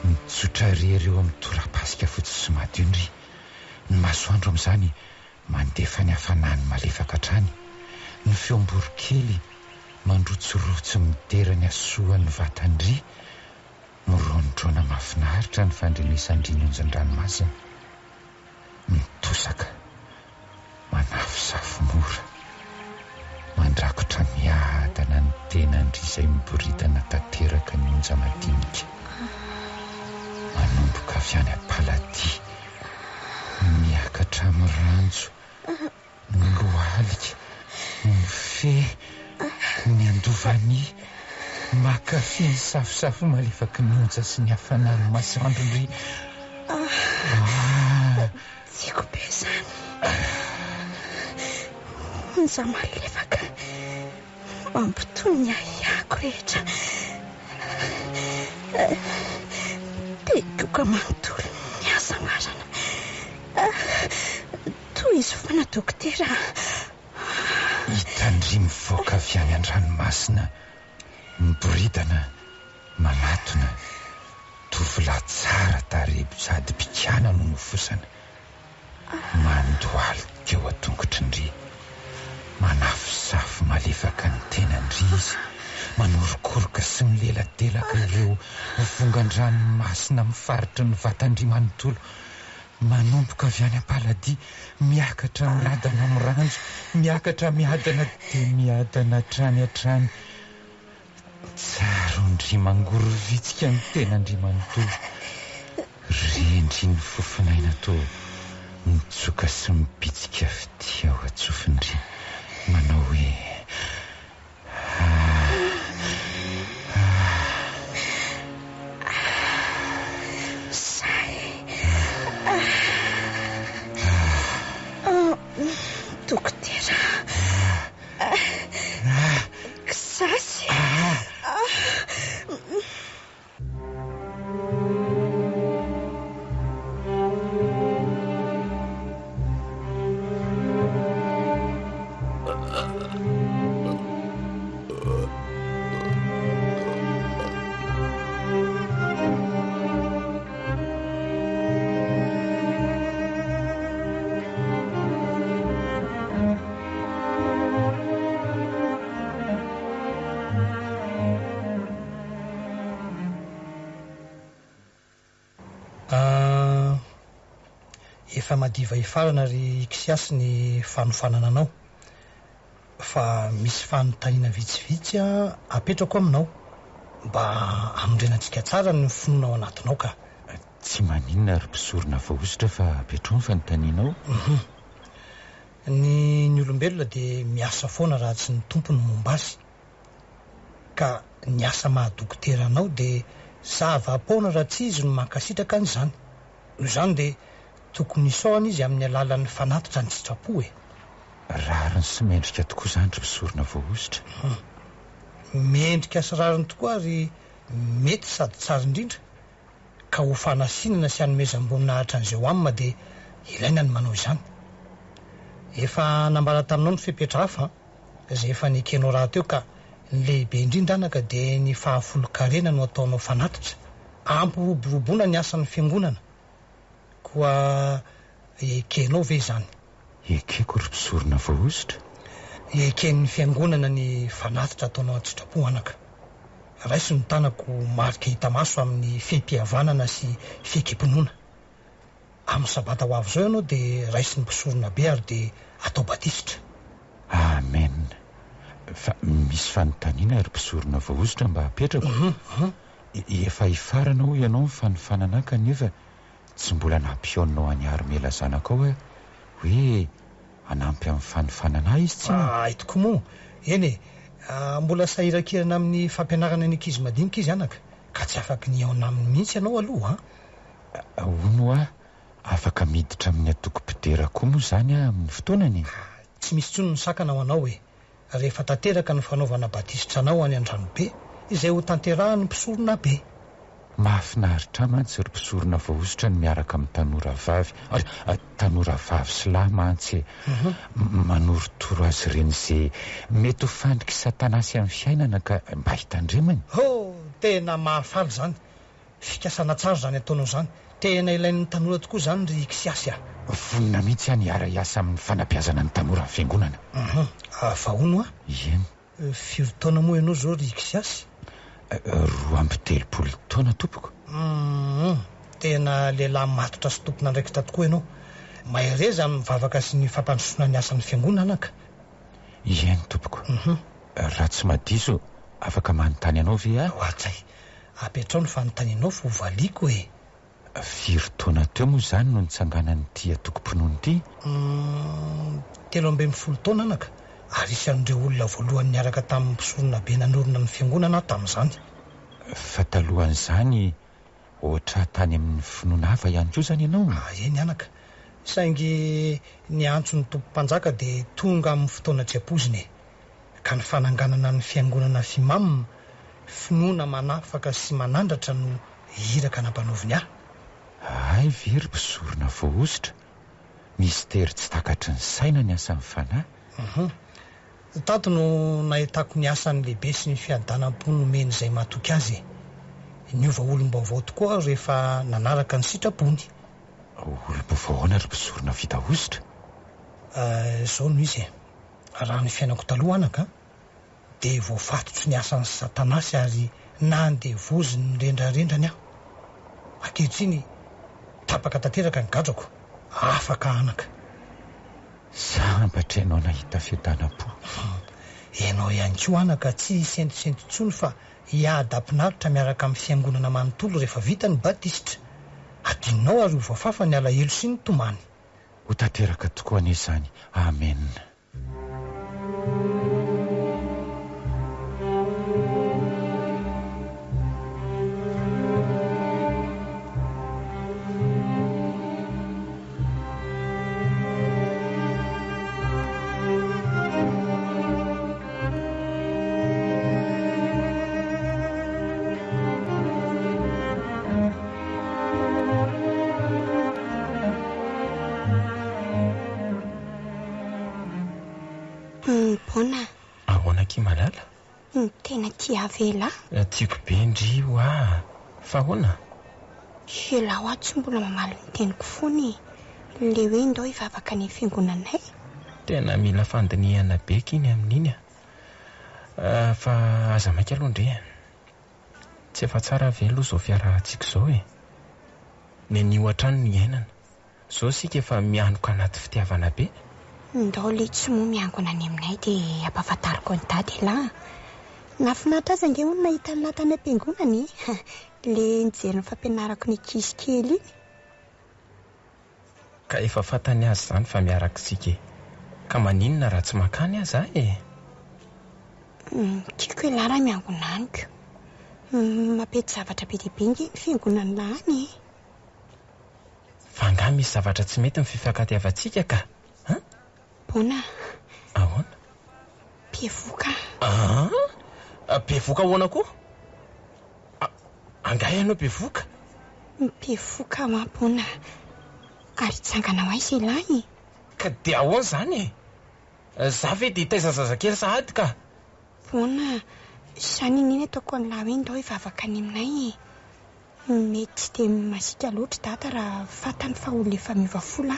mitsotra rery eo amin'ny tora-pasika fotsy sy madio ndry. Ny masoandro amin'izany mandefa ny hafanany malefaka hatrany. Ny feom-borokely mandrotsorotsy midera ny asoan'ny vatandry. Mironodrona mahafinaritra ny fandrenesandry onjan-dranomasina. Mitosaka manafosafo mora mandrakotra miadana ny tenandry izay miboridana tanteraka ny onja madinika. Manomboka avy any am-paladia miakatra amin'ny ranjo, ny lohalika, ny fe, ny andovany, Makafy ny safosafo malefaky ny onja sy ny hafanany masoandro ndry. Tiako be zany. Onja malefaka mampitony ny ahiako rehetra. Tekoka manontolo ny asa marana. Toy izy fana dokotera. Hitandry mivoaka avy any an-dranomasina, miboridana, manatona, tovolahy tsara tarebo sady pikana no nofosana. Mandoaly teo a-tongotry ndry, manafosafo malefaka ny tenandry izy, manorokoroka sy mileladelaka ireo vongan-dranomasina mifaritry ny vatandry manontolo. Manomboka avy any am-paladia, miakatra miadana amin'ny ranjo, miakatra miadana dia miadana hatrany hatrany. Tsaro ndry mangorovitsika ny tenandry manontolo. Rendry ny fofinaina to mitsoka sy mipitsika fity ao atsofindry, manao hoe dokotera. Kisasy. Efa madiva hifarana ry Kisiasy ny fanofanana anao, fa misy fanontaniana vitsivitsy apetrako aminao mba amondrenantsika tsara ny finoana ao anatinao ka. Tsy maninona ary mpisorona vaositra fa apetrao ny fanontanianao. Ny olombelona dia miasa foana raha tsy ny tompony momba azy, ka ny asa mahadokotera anao dia zava-poana raha tsy izy no mankasitraka an'izany. Noho izany dia tokony isaoana izy amin'ny alalan'ny fanatitra ny sitrapo e. Rariny sy mendrika tokoa izany ry mpisorona vaositra. Mendrika sy rariny tokoa ary mety sady tsara indrindra, ka ho fanasinana sy hanomezam-boninahitra an'izay amina dia ilaina ny manao izany. Efa nambara taminao ny fepetra hafa izay efa nikenao raha teo, ka ny lehibe indrindra anaka dia ny fahafolo-karena no ataonao fanatitra, ampiroboroboana ny asan'ny fiangonana. Koa ekenao ve izany? Ekeko ry mpisorona vaositra. Eken'ny fiangonana ny fanatitra ataonao an-tsitrapo anaka. Raisy ny tanako marika hita maso amin'ny feham-pihavanana sy fehikempinoana. Amin'ny sabata ho avy izao ianao dia raisy ny mpisorona be ary dia atao batisitra. Amen. Fa misy fanontaniana ry mpisorona vaositra mba apetrako. Efa hifarana ho ianao ny fanofanana kanefa tsy mbola nampionao any armela zanakao hoe hanampy amin'ny fanofanana izy tsy itoko moa. Eny mbola sahirakirana amin'ny fampianarana ny ankizy madinika izy anaka, ka tsy afaky ny aona aminy mihitsy ianao aloha. Hono afaka miditra amin'ny atoko-pidera koa moa izany amin'ny fotoanany. Tsy misy tsony ny sakana ho anao hoe rehefa tanteraka ny fanaovana batisitra anao any an-dranobe izay ho tanterahan'ny mpisorona be. Mahafinaritra mantsy ry mpisorona vaositra ny miaraka amin'ny tanora vavy, tanora vavy sy lahy mantsy manoritoro azy ireny izay mety ho fandriky satana sy amin'ny fiainana ka mba hitandremany. Tena mahafaly izany, fikasana tsara izany ataonao izany. Tena ilain'ny tanora tokoa izany ry Kisiasy. Vonina mihitsy any hiara-iasa amin'ny fanabeazana ny tanora amin'ny fiangonana. Vahono Eny. Firy taona moa ianao izao ry Kisiasy? 20 taona tompoko. Tena lehilahy matotra sy tompona andraikitra tokoa ianao. Mahereza mivavaka sy ny fampandrosoana ny asan'ny fiangonana anaka. Eny tompoko. Raha tsy madiso afaka manontany anao ve Atsay, apetrao ny fanontanianao fa ho valiko e. Firy taona teo moa izany no nitsanganan'ity atoko-pinoana ity? 13 taona anaka. ary isan'ireo olona voalohany niaraka tamin'ny mpisorona be nanorona ny fiangonana tamin'izany. Fa talohan'izany ohatra tany amin'ny finoana hafa ihany koa zany ianao. Eny anaka, saingy ny antso ny tompo-mpanjaka dia tonga amin'ny fotoana tsy ampoziny ka ny fananganana ny fiangonana fimamina, finoana manafaka sy manandratra no hiraka nampanaoviny ahy. Ay very mpisorona voahositra, misy tery tsy takatry ny saina ny asan'ny fanahy. Tato no nahitako ny asan'ny lehibe sy ny fiadanam-po nomeny izay mahatoky azy. Niova olom-baovao tokoa aho rehefa nanaraka ny sitrapony. Olom-baovao na ry mpisorona vita hositra? Zao no izy. Raha ny fiainako taloha anaka dia voafatotsy ny asan'ny Satanasy ary nandevozy ny rendrarendrany aho. Ankehitriny tapaka tanteraka ny gadrako, afaka anaka. Sambatra ianao nahita fiadanam-po. Ianao ihany koa anaka tsy sentisento intsony fa hiada-pinaritra miaraka amin'ny fiangonana manontolo rehefa vita ny batista. Adinonao ary ho voafafa ny alahelo sy ny tomany. Ho tanteraka tokoa an'izany. Amen. Bona. Ahoana ki malala? Tena tia avela. Tiako be indrio fa ahoana? Elaho aho tsy mbola mamaly ny teniko foany. Le hoe ndao hivavaka ny fiangonanay. Tena mila fandiniana be kiny amin'iny fa aza maika aloha ndre. Tsy efa tsara ve aloha zao fiarahantsika zao e. Ny ohatrano ny iainana. Zao sika efa mianoka anaty fitiavana be. Ndao le tsy moa miangona any aminay dia ampahafantariko ny dady lahy. Nafinaritra azy ange hono nahita ny latany am-piangonany. Le nijery ny fampianarako ny ankizy kely iny. Ka efa fantany azy zany fa miaraka sika. Ka maninona raha tsy makany azy e? Tiako hoe lara miangona aniko. Mampety zavatra be dia be nge ny fiangonany lahany. Fa nga misy zavatra tsy mety ny fifankatiavantsika ka? Bona. Ahoana? Mpivoaka. Mpivoaka ahoana koa? Anga ianao mpivoaka? Mpivoaka ma bona. Ary tsanganao ay izay lahy. Ka dia ahoana zany e? Za ve dia hitaiza zazakely sahady ka? Bona, izany ineny ataoko ny lahy hoe ndao hivavaka any aminay e. Mety dia masika loatra data raha fantany fa olona efa miova fola.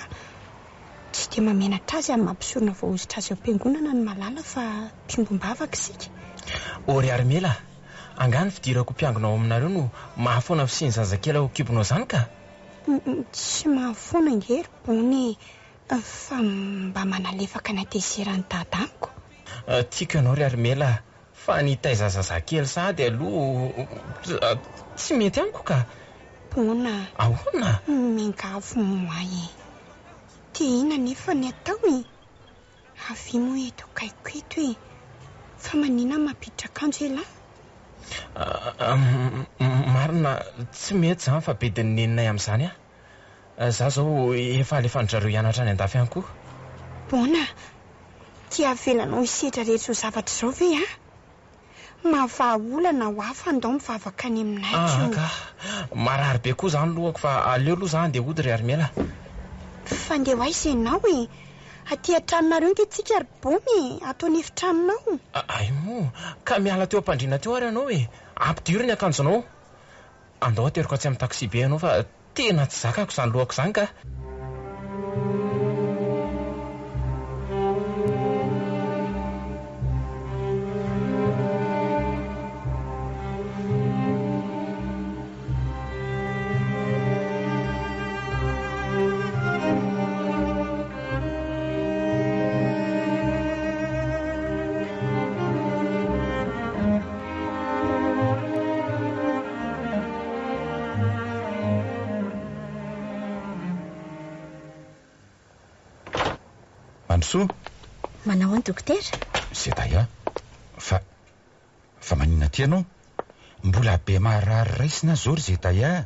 Tsy dia mamenatra azy amin'ny mampisorona voahositra azy ao am-piangonana ny malala fa mpiombom-bavaka isika. Ory Armela, angany fidirako mpiangonao aminareo no mahafoana fisiany zazakely ao kibonao zany ka? Tsy mahafoana ngery bony fa mba manalefaka ny atezerany dadaniko. Tiako ianao ry Armela, fa nitaiza zazakely sahady aloha tsy mety amiko ka? Bona. Ahoana? Mingavo moay. Tia ina nefa ny atao e. Avy moa eto kaiko eto e. Fa manina mampiditra akanjo ela. Marina tsy mety zany fa bediny neninay amin'izany za zao efa alefandrareo hianatra any andafy ihany koa. Bona, tia velanao isedra rehetra zavatra zao ve mahavaolana ho hafa ndao mivavaka any aminay ka marary be koa zany lohako fa aleo aloha zany dia hody ry Armela. Fa ndeha ho aiza ianao e. Aty an-tranonareo nketsika ary bony ataony efitranonao. Ay moa, ka miala teo am-pandriana teo ary ianao e. Ampidiry ny akanjonao. Andao ateriko atsy amin'ny taksi be ianao fa tena tsy zakako izany lohako izany ka. Soa, Manao any dokotera? Zay day fa manina ty ianao? Mbola be marary raisina zory zay day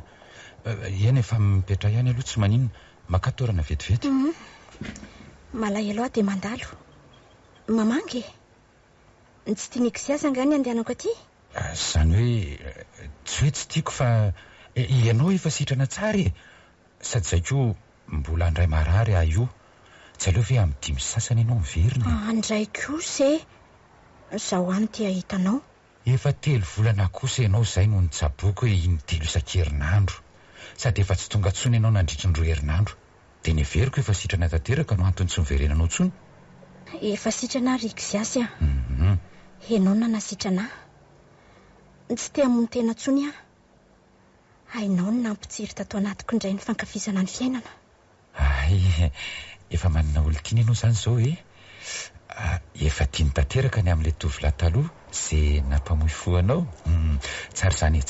eny efa mipetra ihany aloha tsy maninona makatorana vetivety. Malay aloha dia mandalo. Mamangy tsy tianiko sy aza angany andehanako aty? Zany hoe tsy hoe tsy tiako fa ianao efa sitrana tsara e. Sady zay koa mbola andray marary io. Tsy aleo ve amin'ny 5 sasany ianao miverina? Andray kosa zaho any ty ahitanao. Efa 3 volana kosa ianao zay no nitsaboako hoe in-3 isan-kerinandro. Sady efa tsy tonga tsony ianao nandritra ny 2 herinandro. Dia neveriko efa sitrana tanteraka no antony tsy miverenanao tsony. Efa sitrana rikiziasy Ianao nanasitrana. Tsy te hamono tena tsony hainao no nampitsiry tato anatiko indray ny fankafizana ny fiainana. Ay, efa manana olon-tiana ianao zany zao efa tiany tanteraka ny amin'ilay tovolahy taloha izay nampamoy fo anao. Tsara zany.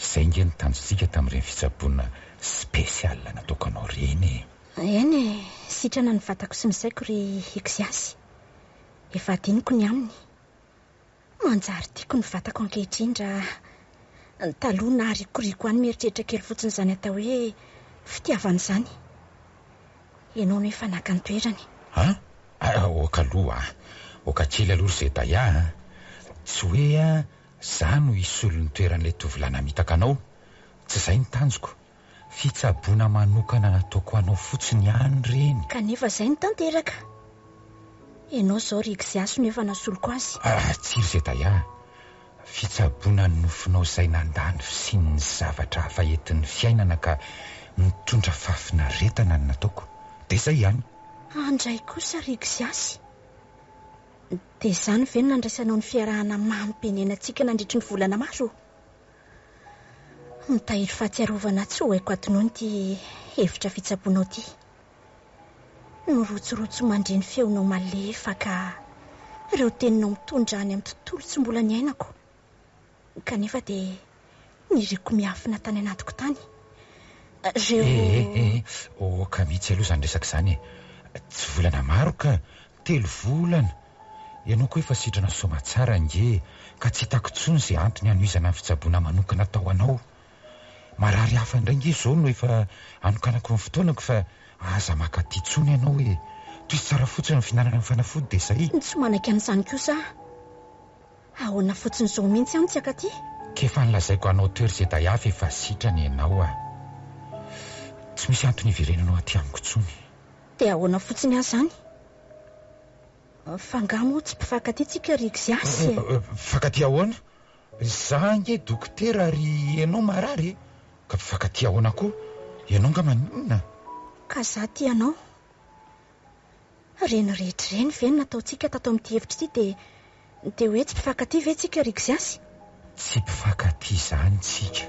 Izay nge ny tanjontsika tamin'ireny fitsaboana spesiala nataoko anao reny. Eny sitrana ny vatako sy ny saiko ry eksiasy. Efa adiniko ny aminy. Manjary tiako ny vatako ankehitriny raha taloha naharikoriko any mieritreritra kely fotsiny izany atao hoe fitiavana izany. Ianao no efa naka ny toerany. Oka aloha oka kely aloha izay day tsy hoe za no isolo ny toeran'ilay tovolahy namitaka anao. Tsy izay ny tanjoko. Fitsaboana manokana nataoko anao fotsiny ihany reny. Kanefa izay ny tanteraka. Ianao zao rikiziasy no efa nasoloko azy. Tsiry izay day fitsaboana ny nofinao izay nandany sy ny zavatra hafa entin'ny fiainana ka mitondra fahafinaretana ny nataoko. Dia izay ihany. Andray kosa rikiziasy. Dia izany ve no nandraisanao ny fiarahana mampienenantsika nandritry ny volana maro? Mitahiry fahatsiarovana tsy ho haiko atinoany ty hevitra fitsaboanao ty. Norotsorotsy mandre ny feonao malefa ka ireo teninao mitondra any amin'ny tontolo tsy mbola ny ainako. Kanefa dia niriko miafina tany anatiko tany. Ka mihitsy aloha izany resaka izany. Tsy volana maro ka 3 volana. Ianao koa efa sitrana soma tsara nge ka tsy hitako tsony izay antony hanohizana ny fitsaboana manokana tao anao. Marary hafa indray nge izao no efa anokanako ny fotoanako fa aza makaty tsony ianao hoe toy tsara fotsiny ny finanana ny fanafody dia izay. Tsy manaiky an'izany kosa. Ahoana fotsiny izao mihitsy any tsy akaty. Kefa nilazaiko anao toery izay day hafa efa sitrana ianao tsy misy antony hiverenanao aty amiko tsony. Dia ahoana fotsiny azy zany? Fangamo tsy mpifankaty tsika rikiziasy. Mpifankaty ahoana? Za nge dokotera ary ianao marary ka mpifankaty ahoana koa? Ianao nga maninona? Ka za ty ianao. Reny rehetra ireny ve no nataontsika tato amin'ity hevitra ity dia hoe tsy mpifankaty ve tsika rikiziasy? Tsy mpifankaty izany tsika.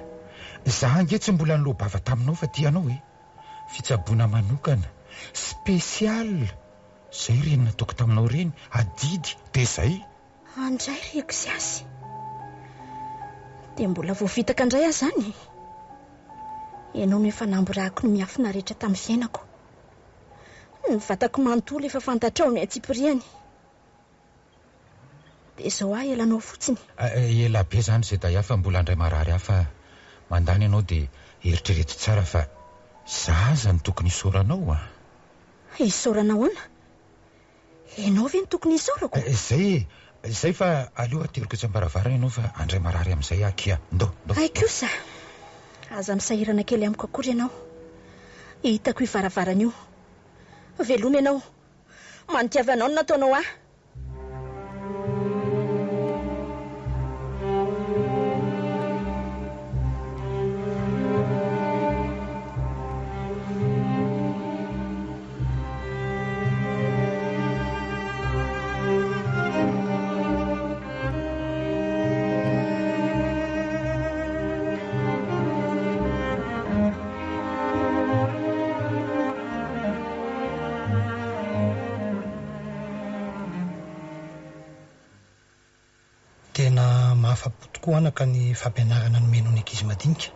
Za nge tsy mbola nilobava taminao fa ty ianao fitsaboana manokana spesiala izay reny nataoko taminao reny adidy dia izay. Andray rikiziasy. Dia mbola voavitaka indray azy zany. Ianao no efa namborako ny miafina rehetra tamin'ny fiainako. Ny vatako manontolo efa fantatrao ny atsipiriany. Dia izao elanao fotsiny. Ela be izany izay day fa mbola andray marary hafa mandany ianao dia eritrereto tsara fa zaza ny tokony hisoranao Hisorana ahoana? Ianao ve ny tokony hisorako? Izay fa aleo ateriko tsambaravara ianao fa andray marary amin'izay akia. Ndao. Ay kosa. Aza misahirana kely amiko akory ianao. Hitako ivaravarana io. Veloma ianao. Manitiavanao no nataonao Tena mahafapo tokoa anaka ny fampianarana nomeno ny ankizy madinika.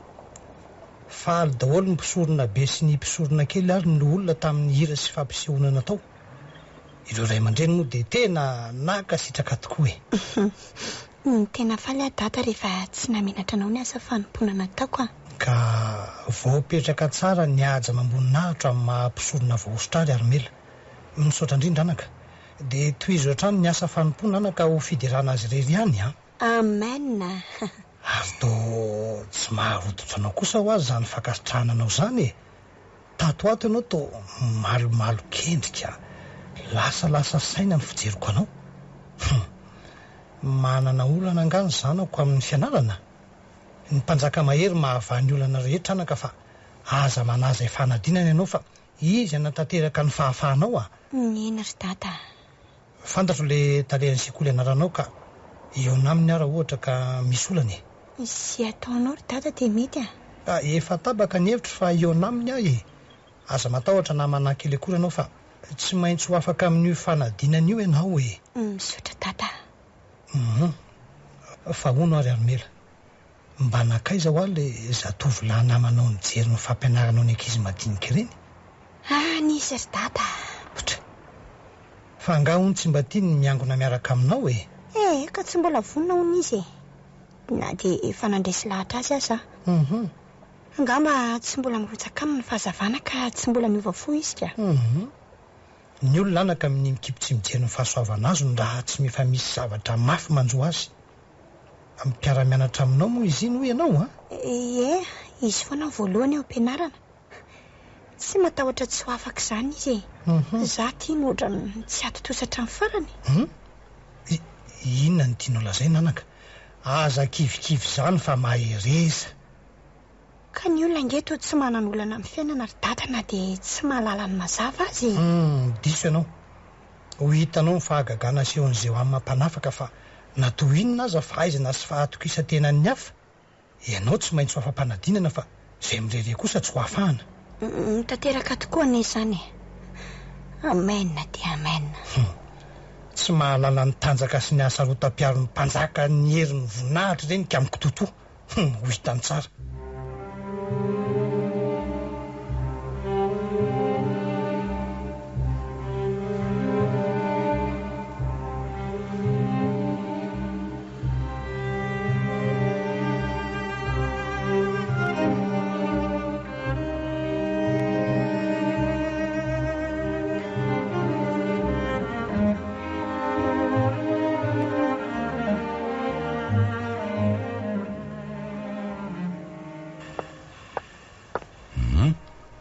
Faly daholo ny mpisorona be sy ny mpisorona kely ary ny olona tamin'ny hira sy fampisehoana natao. ireo ray aman-dreny moa dia tena nakasitraka tokoa tena faly adata rehefa tsy namenatra anao ny asa fanompoana nataoko ka voapetraka tsara ny aja mamboninahitra amin'ny mahampisorona vaostrary arymela misaotra indrindra anaka dia tohizo hatrany ny asa fanompoana anaka ho fiderana azy rery ihany amen ary to tsy maharototra anao kosa ho azy zany fakasitrahana anao zany tato ato ianao to malomalo kendrika lasalasa saina ny fijeriko anao manana olana angano zanako amin'ny fianarana ny mpanjaka mahery mahavany olana rehetra anaka fa aza manaza ifanadinana ianao fa izy anatanteraka ny fahafahanao ena ry dada fantatro le talehan'ny sekoly anaranao ka eo naminy ara ohatra ka misy olany sy ataonao ry dada dia mety efa tabaka ny hevitra fa eo naminy ahy aza matahotra na manankely akory ianao fa tsy maintsy ho afaka amin'io fanadinana io ianao misaotra dada fa hono ary aromela mba nakaiza ho ale zatovolahy namanao ny jery ny fampianaranao ny ankizy madinika ireny nisy ry dada fa nga hony tsy mba tiany miangona miaraka aminao ka tsy mbola vonona hony izy na dia efa nandresy lahatra azy aza angamba tsy mbola mirotsaka aminy fahazavana ka tsy mbola miova fo izy ka ny olona anaka amin'ny mikipy tsy mijery ny fahasoavana azy raha tsy mifa misy zavatra mafy manjo azy amin'ny mpiara-mianatra aminao moa izy iny ho ianao izy foana voalohany eo ampianarana tsy matahotra tsy ho afaka izany izy za tia nohatra tsy atotosatra ny farany inona ny tianao lazay nanaka aza kivikivy izany fa mahereza ka ny olona ngeto tsy mananolana amin'ny fiainana ry dadana dia tsy mahalala ny mazava azy diso ianao ho hitanao ny fahagagana sehon'izay ho amin'ny mampanafaka fa natoinona aza fahaizana sy fahatokisa-tenan'ny hafa ianao tsy maintsy ho afampanadinana fa izay mirere kosa tsy ho afahana mitateraka tokoa ane izany amen dia amen tsy mahalala ny tanjaka sy ny asa rotam-piaro ny mpanjaka ny herin'ny voninahitra ireny ka amiko totoa ho hitany tsara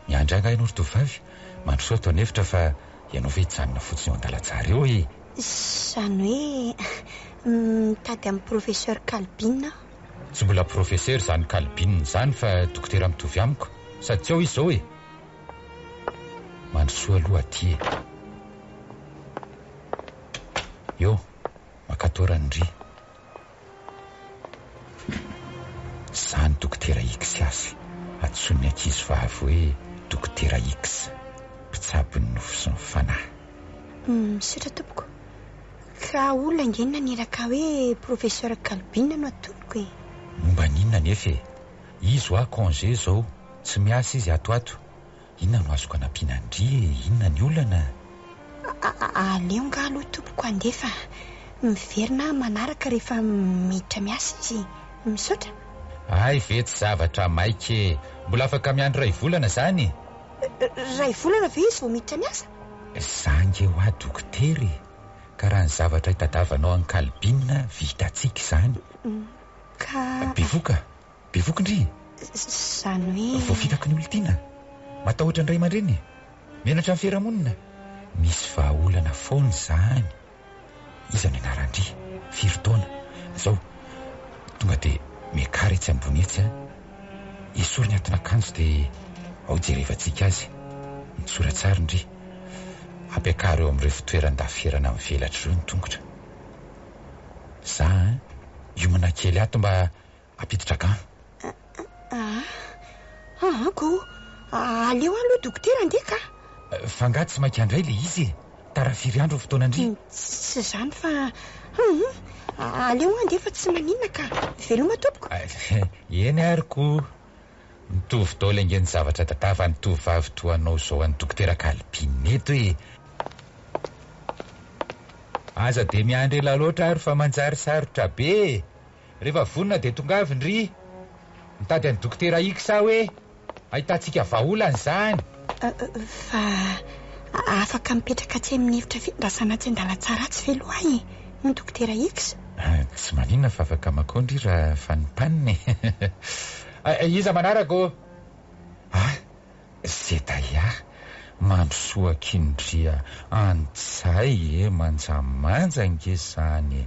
miandraga ianao ry tovavy mandrosoa tao anevitra fa ianao ve hijanona fotsiny eo an-dalatsara eo izany hoe mitady amin'ny professeur Calbine tsy mbola professeur zany Calbine zany fa dokotera mitovy amiko sady tsy ao izy zao mandrosoa aloha aty eo makatorany ry zany dokotera X asy atsony ankizy vavy hoe dokotera X mpitsabony nofo sy ny fanahy misaotra tompoko ka olona ngenina niraka hoe professeur Calbine no atonoko momba ninona nefa izy ho congé zao tsy miasa izy atoato inona no azoko anampianandry inona ny olana aleo nga aloha tompoko andefa miverina manaraka rehefa miditra miasa izy misaotra ay vetsy zavatra maika mbola afaka miandro ray volana zany ray volana ve izy vao miditra miasa zange ho a dokotery ka raha ny zavatra hitadavanao any Calbine vitantsika izany ka bevoka indry izany hoe voafitako ny olontiana matahotra ny ray aman-dreny mianatra amin'ny fiarahamonina misy vahaolana foana zany iza ny anarandry firy-taona zao tonga dia mekary etsy ambony etsy isory ny atina akanjo dia ao jerevantsika azy mitsoratsara indry ampiakary eo amin'ireo fitoeran-dafierana amin'ny velatra ireo ny tongotra za iomana kely ato mba ampiditra gant ko aleo aloha dokotera ndeka fa nga tsy maikandray le izy tara firy andro fotoanandry tsy zany fa aleo andefa tsy maninona ka veloma tompoko eny aryko mitovy taola ingeny zavatra dadava ny tovavy toanao zao any dokotera Calbine eto aza dia miandry ela loatra ary fa manjary sarotra be. Rehefa vonona dia tonga avy ndry mitady any dokotera Iksa hoe ahitantsika vaolana izany. Fa afaka mipetraka tsy amin'ny efitra fiandrasana tsy andala-tsara tsy veloha ny dokotera Iksa. Tsy maninona fa afaka makondry raha fanimpaniny. Iza manarako? Zedaya mandrosoakindria antsay manjamanja ngezany.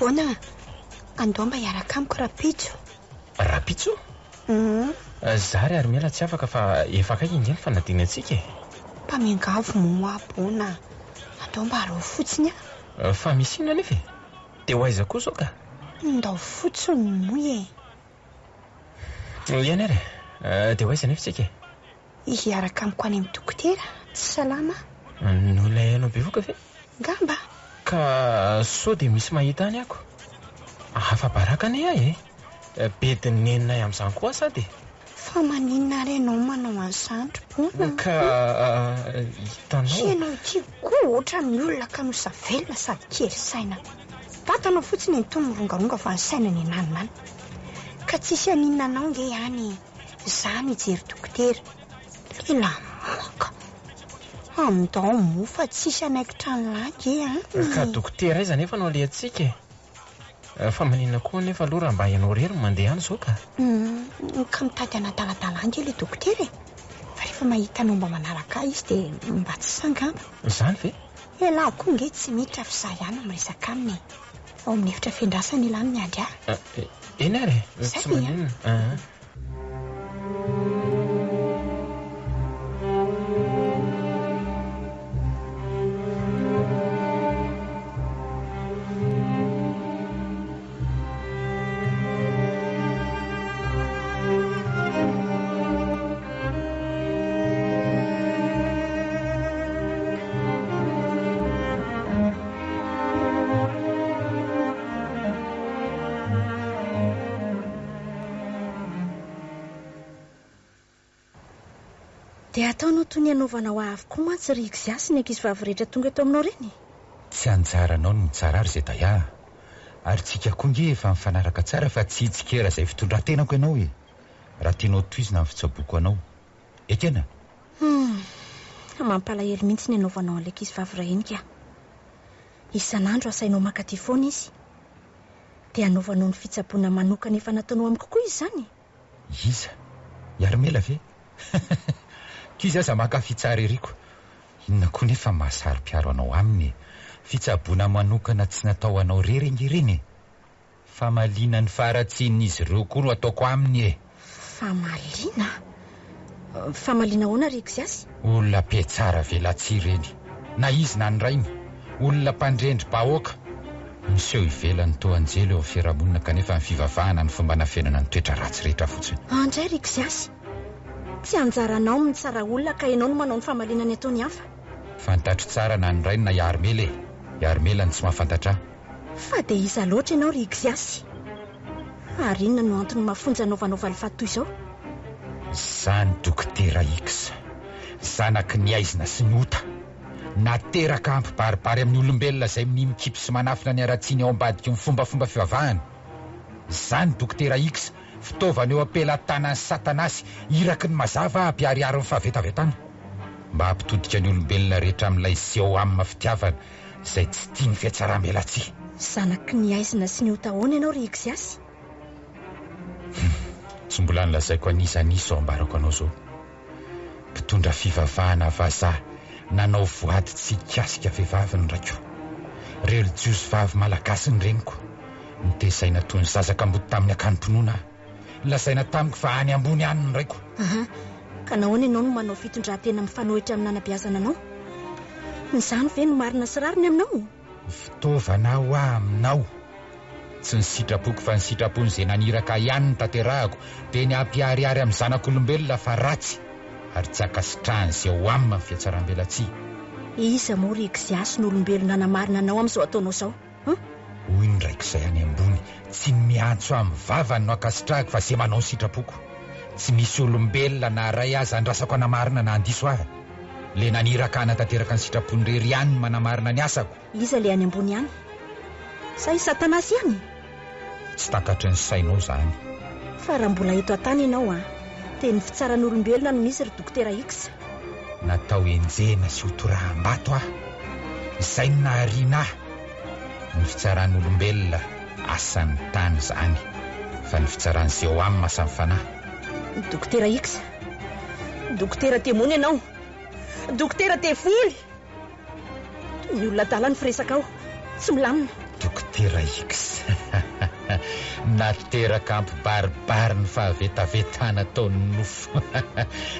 Bona andao mba hiaraka amiko Rapitso. Rapitso? Zary ary mela tsy afaka fa efa akaiky ingeny fanadinantsika. Mpamengavo moa Bona. Andao mba arao fotsiny fa misy inona nefa? Dia ho aiza koa zao ka? Ndao fotsiny moa Iany ary. Dia ho aiza nefa tsika? Hiaraka amiko any amin'ny dokotera tsy salama. Nolay anao be voka ve? Ngamba. Ka sao dia misy mahita any ako. Afa-baraka ane ahy bediny nenina amin'izany koa sady. Fa maninona ary ianao manao an'izany Bona? Ka hitanao. Tsy ianao ity koa ohatra ny olona ka nosavelona sady kely saina. Vatanao fotsiny itony mirongaronga fa ny saina ny ananimany. Ka tsisy aninona anao nge ihany izany hijery dokotera. Ila moka. Andao moa fa tsisy anaikitra ny langy Ka dokotera iza nefa no alehantsika. Fa maninona koa nefa aloha raha mba ianao rery mandeha any zao ka. Ka mitady anadaladalanja ilay dokotera fa rehefa mahita anao mba manaraka izy dia mba tsy sangamba. Izany ve? Elahy koa nge tsy miditra fa izaho ihany miresaka aminy. Ao amin'ny efitra fiandrasana ilany miandry ahy. Eny ary tsy maninona. Dia ataonao toy ny anaovana ho avokoa mantsy ry Ixiasy ny ankizy vavy rehetra tonga eto aminao reny. Tsy anjaranao no mitsara ary Zedaya. Ary tsika koa nge efa mifanaraka tsara fa tsy hitsikera izay fitondran-tenako ianao raha tianao toizina amin'ny fitsaboako anao. Ekena? Mampalahelo mihitsy ny anaovanao an'ilay ankizy vavy rahinika. Isan'andro asainao makaty foana izy. Dia anaovanao ny fitsaboana manokana efa nataonao amiko koa izy izany. Iza? Iaromela ve? Kizy aza mankafy tsara eriko. Inona koa nefa mahasaro-piaro anao aminy. Fitsaboana manokana tsy natao anao rery ireny. Famaliana ny faratsian'izy ireo koa no ataoko aminy Famaliana? Famaliana ahoana ry Ixiasy? Olona be tsara velatsy ireny. Na izy na ny rainy. Olona mpandrendry bahoaka. Miseho ivelany toa anjely eo fiarahamonina kanefa ny fivavahana ny fomba nafenana ny toetra ratsy rehetra fotsiny. Andray ry Ixiasy. Tsy anjaranao ny tsara olona ka ianao no manao ny famaliana ny ataony hafa. Fantatro tsara na ny rainy na Iaromela. Iaromela ny tsy mahafantatra. Fa dia iza loatra ianao ry Ixiasy. Ary inona no antony mafonja anaovanao valifato toy izao? Zany dokotera Iksa, zanaky ny aizina sy ny ota, nateraka ampibaribary amin'ny olombelona izay mikipy sy manafina ny aratsiany ao ambadika ny fombafomba fivavahana. Zany dokotera Iksa, fitaovana eo ampelantanan'ny Satanasy, iraky ny mazava ampiariary ny fahavetavetana, mba hampitodika ny olombelona rehetra amin'ilay seho amin'ny fitiavana izay tsy tiany fiatsaram-belatsia. Zanaky ny aizina sy ny ota ahoana ianao ry Ixiasy? Tsy mbola nilazaiko anisanisa ao ambarako anao zao. Mpitondra fivavahana vazaha, nanao voady tsy kasika vehivavy ny raiko. Relijiosy vavy malagasy ny reniko. Nitesaina toy ny zazaka ambody tamin'ny akanimponoana. Lazaina tamiko fa any ambony any ny raiko. Ka nahoana ianao no manao fitondran-tena mifanohitra amin'ny anabeazana anao? Nyzany ve no marina sy rariny aminao? Fitaovana ho aminao. Tsy ny sitrapoko fa ny sitrapony izay naniraka ihany ny tanterahako dia ny ampiariary amin'ny zanak'olombelona fa ratsy ary tsy akasitrahany izay ho amina ny fiatsaram-belatsia. Iza moa ry Eksiasy ny olombelona namarina anao amin'izao ataonao izao? Hoy ny raik'izay any ambony, tsy miantso amin'ny vavany no akasitrahako fa izay manao ny sitrapoko. Tsy misy olombelona na ray aza andrasako anamarina na andiso ahy. Le naniraka hanatanteraka ny sitrapony rery ihany manamarina ny asako. Iza le any ambony ihany? Sa i Satanasy ihany? Tsy takatry ny sainao izany. Fa raha mbola eto an-tany ianao dia ny fitsaran'olombelona no misy ry Dokotera X. Natao enjena sy hotoraham-bato aho. Izay no nahariana ahy. Ny fitsaran'olombelona asan'ny tany izany, fa ny fitsaran'izay ho amina samy fanahy. Dokotera X, Dokotera Temony ianao, Dokotera Tevoly. Toy ny olona dala ny firesaka ao, tsy milamina. Dokotera X, nateraka ampibaribary ny fahavetavetana taon'ny nofo.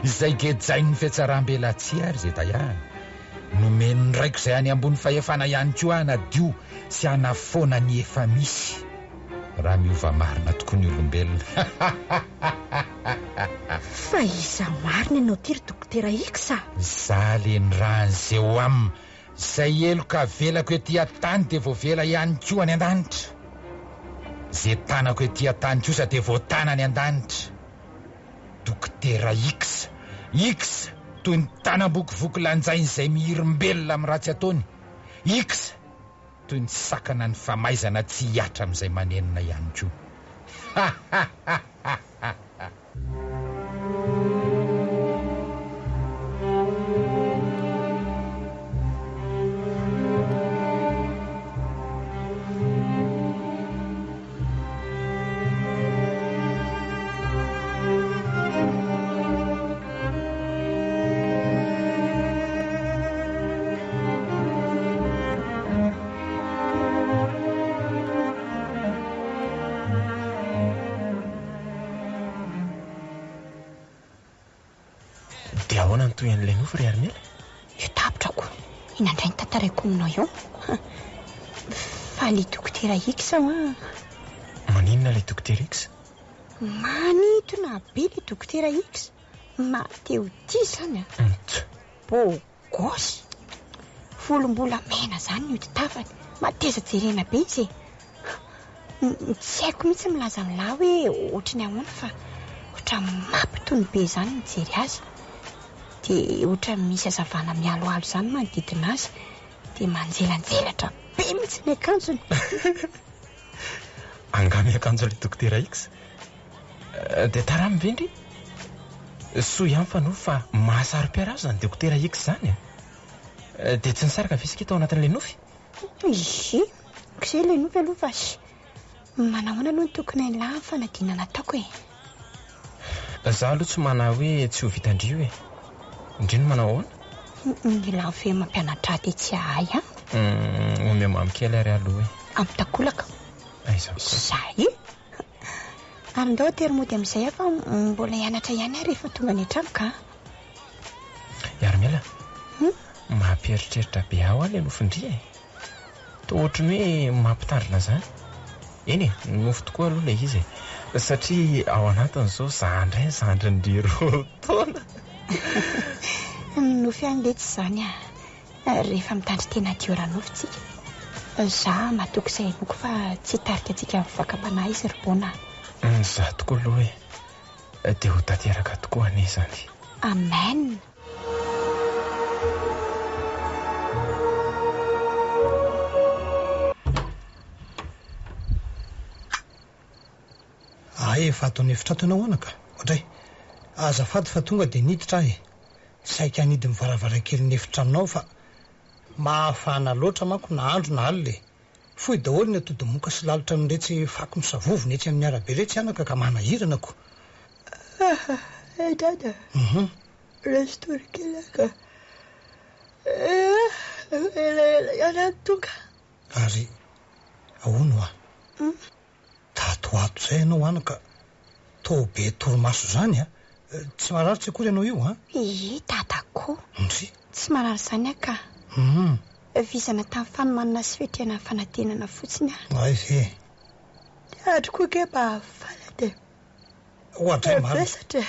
Izay gejainy ny fiatsaram-belatsia ary izay dahany. Nomeny raiko izay any ambony fahefana ihany koa anadio sy anafoana ny efa misy. Raha miova marina tokoa ny olombelona. Fa iza marina ianao ty ry Dokotera X? Za le ny rahan'izay ho amina, izay eloka velako ety an-tany dia voavela ihany koa any an-danitra. Izay tanako ety an-tany kosa dia voatana any an-danitra. Dokotera X, X toy ny tanam-bokivoky lanjainy izay mihirimbelona amin'ny ratsy ataony. X toy ny sakana ny famaizana tsy hiatra amin'izay manenina ihany koa. Dia ahoana ny toy an'ilay nofo ry Armela? Io tapotrako, inandray ny tantaraiko aminao eo. Fa le Dokotera X Maninona ilay Dokotera X? Manitona be le Dokotera X. Mateo ty zany Bogosy. Volombola mena zany io tafany. Mateza jerena be izy. Tsy haiko mihitsy milaza milay hoe ohatry ny ahoana fa ohatry mampitony be zany mijery azy. Dia ohatry misy hazavana mialoalo zany manodidina azy. Dia manjelanjelatra be mihitsy ny akanjony. Angamy akanjo ilay Dokotera X. Dia taramy vendry soa ihany fa no fa mahasaro-piara zany Dokotera X zany. Dia tsy nisaraka visika tao anatin'ilay nofy? Izy, kizay ilay nofy aloha fa manahoana aloha ny tokony lahy fanadinana ataoko e. Za aloha tsy mana hoe tsy ho vitandrio e. Indrino manao ahoana? Ny lahy fe mampianatra ady tsy ahay Ome mamikely ary aloha e. Ampitakolaka. Aiza Zay. Ary ndao termody amin'izay fa mbola hianatra ihany ary rehefa tonga ny an-trano ka. Armela, mamperitreritra be aho ilay nofindria e. Toa ohatry hoe mampitandrina zany. Eny e, nofo tokoa aloha ilay izy e. Satria ao anatin'izao zandriny roa taona. Nofy ihany le tsy zany rehefa mitandry tena diora nofitsika. Za matoky izay loko fa tsy tarika antsika amin'ny vakam-panahy izy ry bona. Za tokoa aloha e. Dia ho tanteraka tokoa anie zany. Amen. Efa ataony efitra ato ianao anaka. Ohatray, azafady fa tonga dia niditra ahy. Saika hanidy mivaravarankely ny efitranao fa mahafana loatra manko na andro na alina. Fohy daholo ny atody-moka sy lalitra niretsy fako misavovony etsy amin'ny arabe retsy anaka ka manahiranako. Dada. Restori kelaka. Ela tonga. Ary ahoana hoa? Tatoato izay ianao anaka. Tao be torimaso zany tsy mararitsy akory ianao io tatako. Ndry. Tsy marary zany aka. Vizana tamin'ny fanomanana sy fetrena fanantenana fotsiny ay ve atroko ke mba fala dia ohatray besatra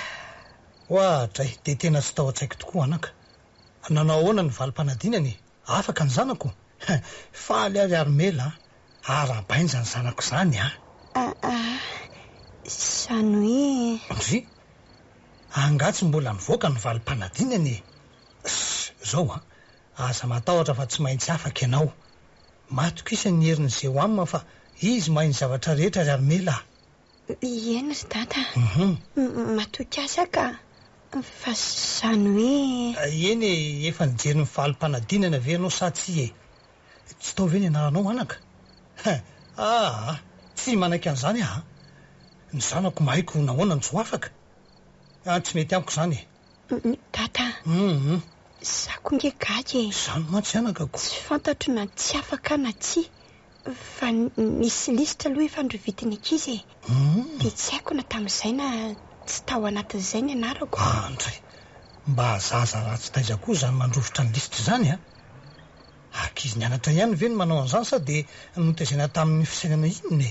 ohatray dia tena tsy tao an-tsaiko tokoa anaka. Nanao ahoana ny valim-panadinany afaka ny zanako faly ary mela ara-bainja ny zanako izany Izany hoe ndry angatsy mbola nivoaka ny valim-panadinany zao aza matahotra fa tsy maintsy afaka ianao. Matoko isa ny herin'izay ho amina fa izy mahay ny zavatra rehetra ry Armela. Eny ry dada matoky asa ka fa izany hoe eny efa nijery ny valim-panadinana ve ianao sa tsy tsy tao ve ny anaranao anaka? Tsy manaiky an'izany ny zanako mahaiko nahoana ny tsy ho afaka tsy mety amiko izany dada zako nge gagy izany mantsy anakako tsy fantatro na tsy afaka na tsy fa nisy lisitra aloha efa androvitiny ankizy dia tsy haiko na tamin'izay na tsy tao anatin'izay ny anarako andray mba zaza raha tsy taiza koa izany mandrovitra ny lisitra izany ankizy nianatra ihany ve ny manao an'izany sa dia notaizana tamin'ny fisainana inony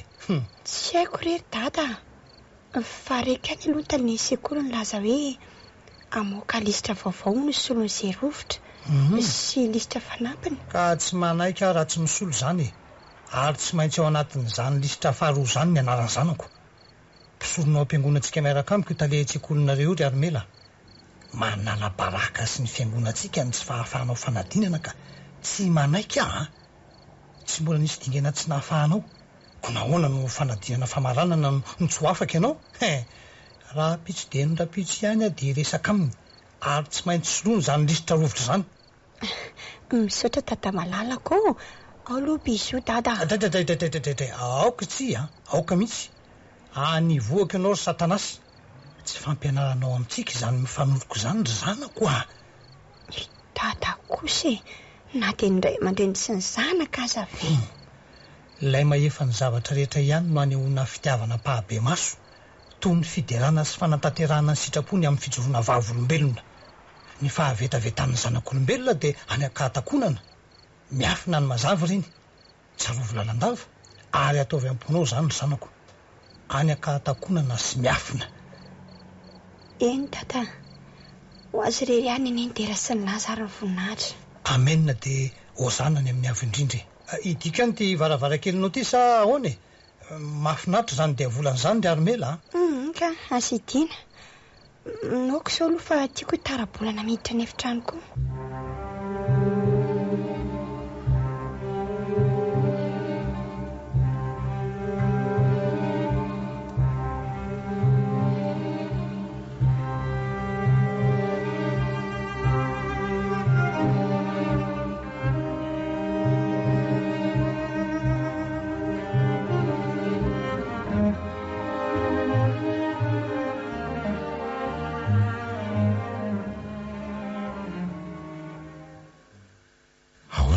tsy haiko rery dada fa reka any aloha talin'ny sekoly ny laza hoe amoaka lisitra vaovao no solon'izay rovitra sy lisitra fanampiny ka tsy manaika raha tsy misolo izany ary tsy maintsy ao anatin'izany lisitra faharoa izany ny anaran'ny zanako. Mpisoronao am-piangonantsika miaraka amiko talehan-tsekolinareo ry Armela. Manala baraka sy ny fiangonantsika ny tsy fahafahanao fanadinana ka tsy manaika tsy mbola nisy dingana tsy nahafahanao ko nahoana no fanadinana famaranana no tsy ho afaka ianao raha pitso dia ny rapitso ihany dia resaka aminy ary tsy maintsy soloana izany lisitra rovitra izany. Misaotra tata malalako ao aloha biso dada aoka tsy aoka mihitsy anivoaka ianao ry satanasy tsy fampianaranao amintsika izany mifanoroko izany ry zanako dada kosa na dia nyray aman-dreny sy ny zanaka aza ve ilay mahefa ny zavatra rehetra ihany no anehoana fitiavana pahabe maso toy ny fiderana sy fanatanterahana ny sitrapony amin'ny fijoroana vavolombelona. Ny fahavetavetan'ny zanak'olombelona dia any akahatakonana miafina ny mazava reny tsarovo lalandava ary ataovy amponao izany ry zanako any akahatakonana sy miafina. Eny dada ho azy rery ihany eny dera sy ny lazara voninahitra. Amenina dia hozanany amin'ny avy indrindry. Idika any ty varavarakelinao ty sa ahoana mahafinaritra izany dia volan'izany ry Armela ka aza idiana naoko izao aloha fa tiako tarabolana miditra ny efitranoko.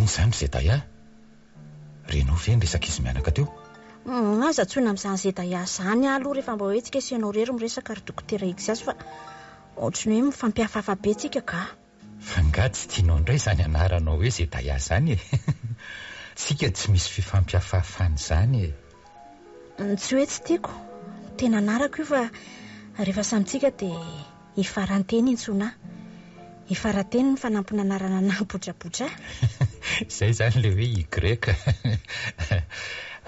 Izany Zedaya renao ve ny resaka izy mianaka teo aza tsoina amin'izany Zedaya izany aloha rehefa mba hoe tsika sianao rery miresaka ry dokotera Iksasy fa ohatrany hoe mifampiafafa be tsika ka fa nga tsy tianao indray izany anaranao hoe Zedaya izany tsika tsy misy fifampiafafany izany tsy hoe tsy tiako tena anarako io fa rehefa samitsika dia ifaranteny intsona ifaranteny ny fanampina anarana nabotrabotra izay izany le hoe Y rehefa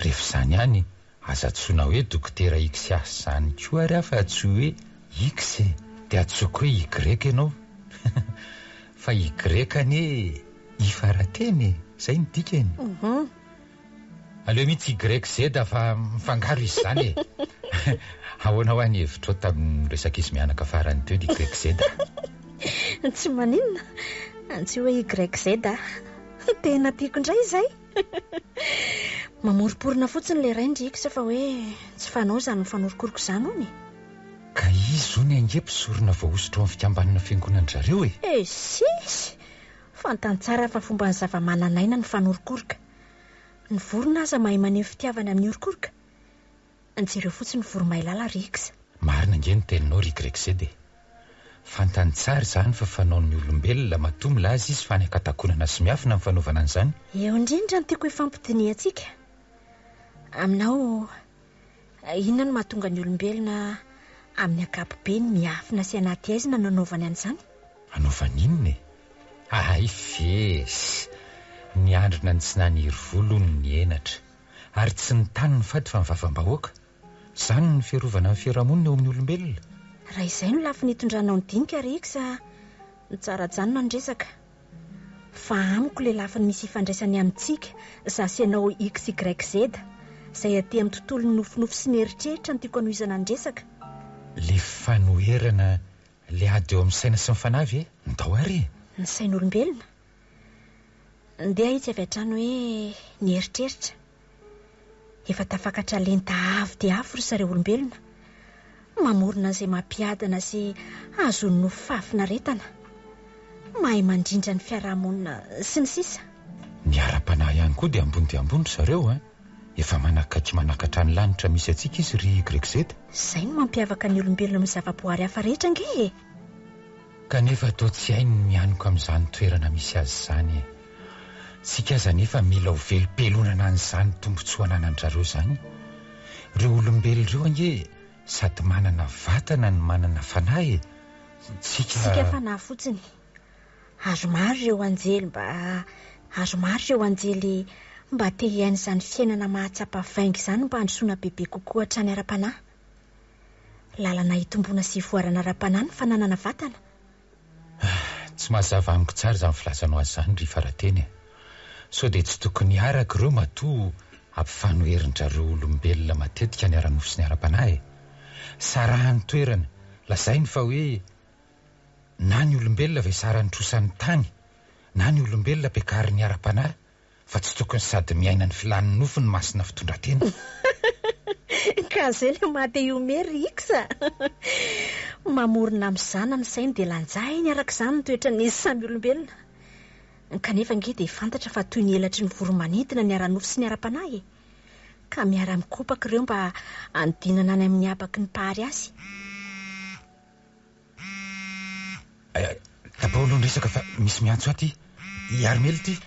izany ihany aza tsoina hoe dokotera Iksasy izany koa ary fa tsy hoe X dia atsoiko hoe Y ianao fa Y anie ifaranteny izay ny dikany aleo mihitsy YZ fa mifangaro izy izany ahoana ho any hevitra ao tamin'ny resaka izy mianaka farany teo YZ tsy maninona tsy hoe YZ tena tiako indray izay mamoriporina fotsiny le ray ndriksa fa hoe tsy fanao izany mifanorokoroko izany hony ka izy ony ange mpisorona voahositra ao amin'ny fikambanana fiangonana zareo sisy fantany tsara fa fomba ny zava-mananaina ny fanorokoroka ny vorona aza mahay maneho fitiavana amin'ny orokoroka jereo fotsiny voromailala riksa marina ange ny teninao ry YZ fantany tsara izany fa fanaon'ny olombelona matomila azy izy fa ny akatakonana sy miafina amin'ny fanaovana an'izany. Eo indrindra ny tiako hifampidiny antsika. Aminao, inona no mahatonga ny olombelona amin'ny ankapobeny miafina sy anaty aizina nanaovany an'izany? Anaovany inona e? Ay vesy, ny andrina ny tsy naniry volo ny enatra, ary tsy ny tany ny fady fa ny vavam-bahoaka. Izany ny fiarovana amin'ny fiarahamonina eo amin'ny olombelona. Raha izay no lafi nitondranao ny dinika riksa ny tsara-janona ny resaka. Fa amiko le lafiny misy ifandraisany amintsika zasy ianao XYZ izay aty amin'ny tontolo nofinofy sy ny eritreritra ny tiako anohizana ny resaka. Le fanoherana le ady eo amin'ny saina sy ny fanavy e? Ndao ary Ny sain'olombelona ndeha itsy avy hatrano hoe ny eritreritra. Efa tafakatra lenta avo dia avo ry zareo olombelona, mamorona izay mampiadana sy azony nofo fahafinaretana, mahay mandrindra ny fiarahamonina sy ny sisa. Ny ara-panahy ihany koa dia ambony zareo a. Efa manakaiky manakatra ny lanitra misy atsika izy ry YZ. Izay no mampiavaka ny olombelona amin'ny zavaboary hafa rehetra nge. Kanefa toa tsy hainy mianoka amin'izany toerana misy azy izany e. Tsika aza nefa mila ho velom-pelonana an'izany tombotsoa ananan'zareo izany. Ireo olombelo ireo ange sady manana vatana ny manana fanahy. Tsika fanahy fotsiny. Azo maro ireo anjely mba te hiaina izany fiainana mahatsapa vainga izany mba handrosoana bebe kokoa hatrany ara-panahy. Lalana hitomboana sy voarana ara-panahy ny fananana vatana. Tsy mazava amiko tsara izany filazanao azy izany ry Farateny. So dia tsy tokony araka ireo matoa ampifanoherin-jareo olombelona matetika ny ara-nofo sy ny ara-panahy. Sarahany toerana, lazainy fa hoe na ny olombelona ve sarany trosan'ny tany, na ny olombelona bekariny ny ara-panahy, fa tsy tokony sady miaina ny filan'ny nofo ny masina fitondran-tena. Ka zay le mahate iomery iksa. Mamorona amin'izany ny sainy dia lanjainy arak'izany ny toetra ny samy olombelona. Kanefa nge dia fantatra fa toy ny elatry ny voromanidina ny ara-nofo sy ny ara-panahy. Ka miara-mikopaka ireo mba andinana any amin'ny abaky ny pahary azy. Tapaolo ny resaka fa misy miantso aty. Armely ty.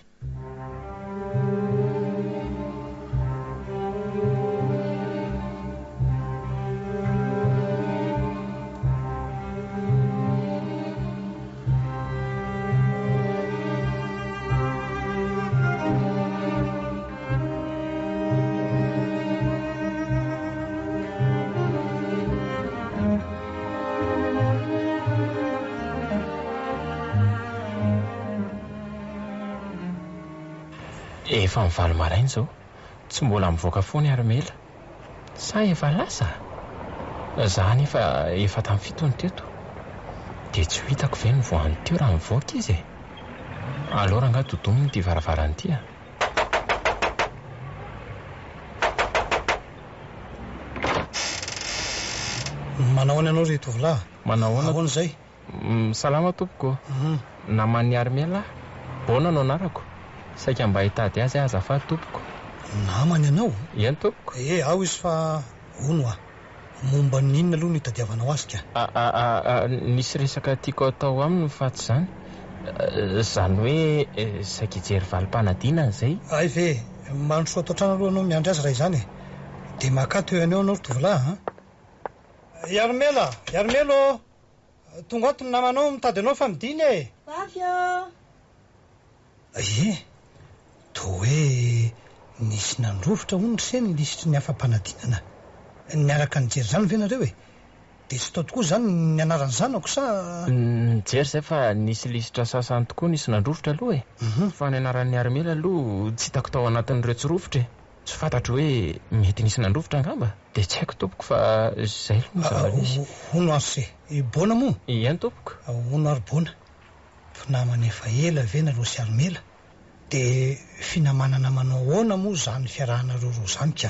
Efa mivaly maraina izao, tsy mbola mivoaka foana Armela. Sa efa lasa? Za nefa efa tamin'ny fitony teto. Dia tsy hitako ve ny voany teo raha mivoaka izy e. Alora nga todominy ity varavarana ity. Manao any ianao ry tovolahy? Manao ahoana izay? Salama tompoko. Naman'ny Armela, bona no anarako. Saika mba hitady azy azafady tompoko. Namany ianao? Eny tompoko. Ao izy fa ono momba n'inona aloha nitadiavanao azy ka? Nisy resaka tiako atao aminy fa tsy izany. Izany hoe saika hijery valim-panadinana izay. Ay ve, mandrosoa atao trano aloha anao miandry azy raha izany e. Dia makato eo anao anao ry tovolahy. Armelo, tonga ato ny namanao mitady anao fa midiny e. Vavy toa hoe nisy nandrovitra hono ry seny lisitry ny afa-panadinana. Niaraka nijery izany ve nareo e? Dia tsy tao tokoa izany ny anaran'ny zanako sa? Nijery izay fa nisy lisitra sasany tokoa nisy nandrovitra aloha e. Fa ny anaran'ny Armela aloha tsy hitako tao anatin'ireo tsy rovitra e. Tsy fantatro hoe mety nisy nandrovitra angamba. Dia tsy haiko tompoko fa izay aloha zava-nisy. Hono ary se bona moa? Eny tompoko. Hono ary bona. Finamana efa ela ve nareo sy Armela? Dia finamanana manao ahoana moa izany fiarahana roa izany ka?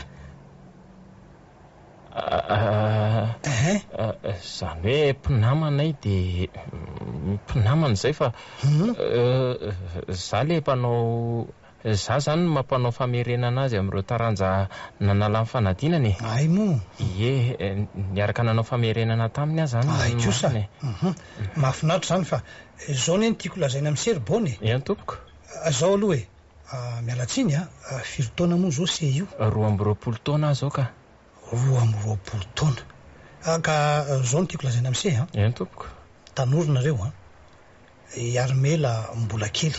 Izany hoe mpinamanay dia mpinamana izay fa za le mpanao za zany mampanao famerenana azy amin'ireo taranja nanala amin'ny fanadinany. Ay mo. Ie, niaraka nanao famerenana taminy aho zany. Ay kosa. Mahafinaritra zany fa zao ne tiako lazaina amin'ny Serbone. Ihany tompoko. Zao aloha mialatsiny firy taona moa zao se io? 12 taona zao ka. 12 taona. Ka zao no tiako lazaina amin'ny se Ihany tompoko. Tanorina reo Armela mbola kely.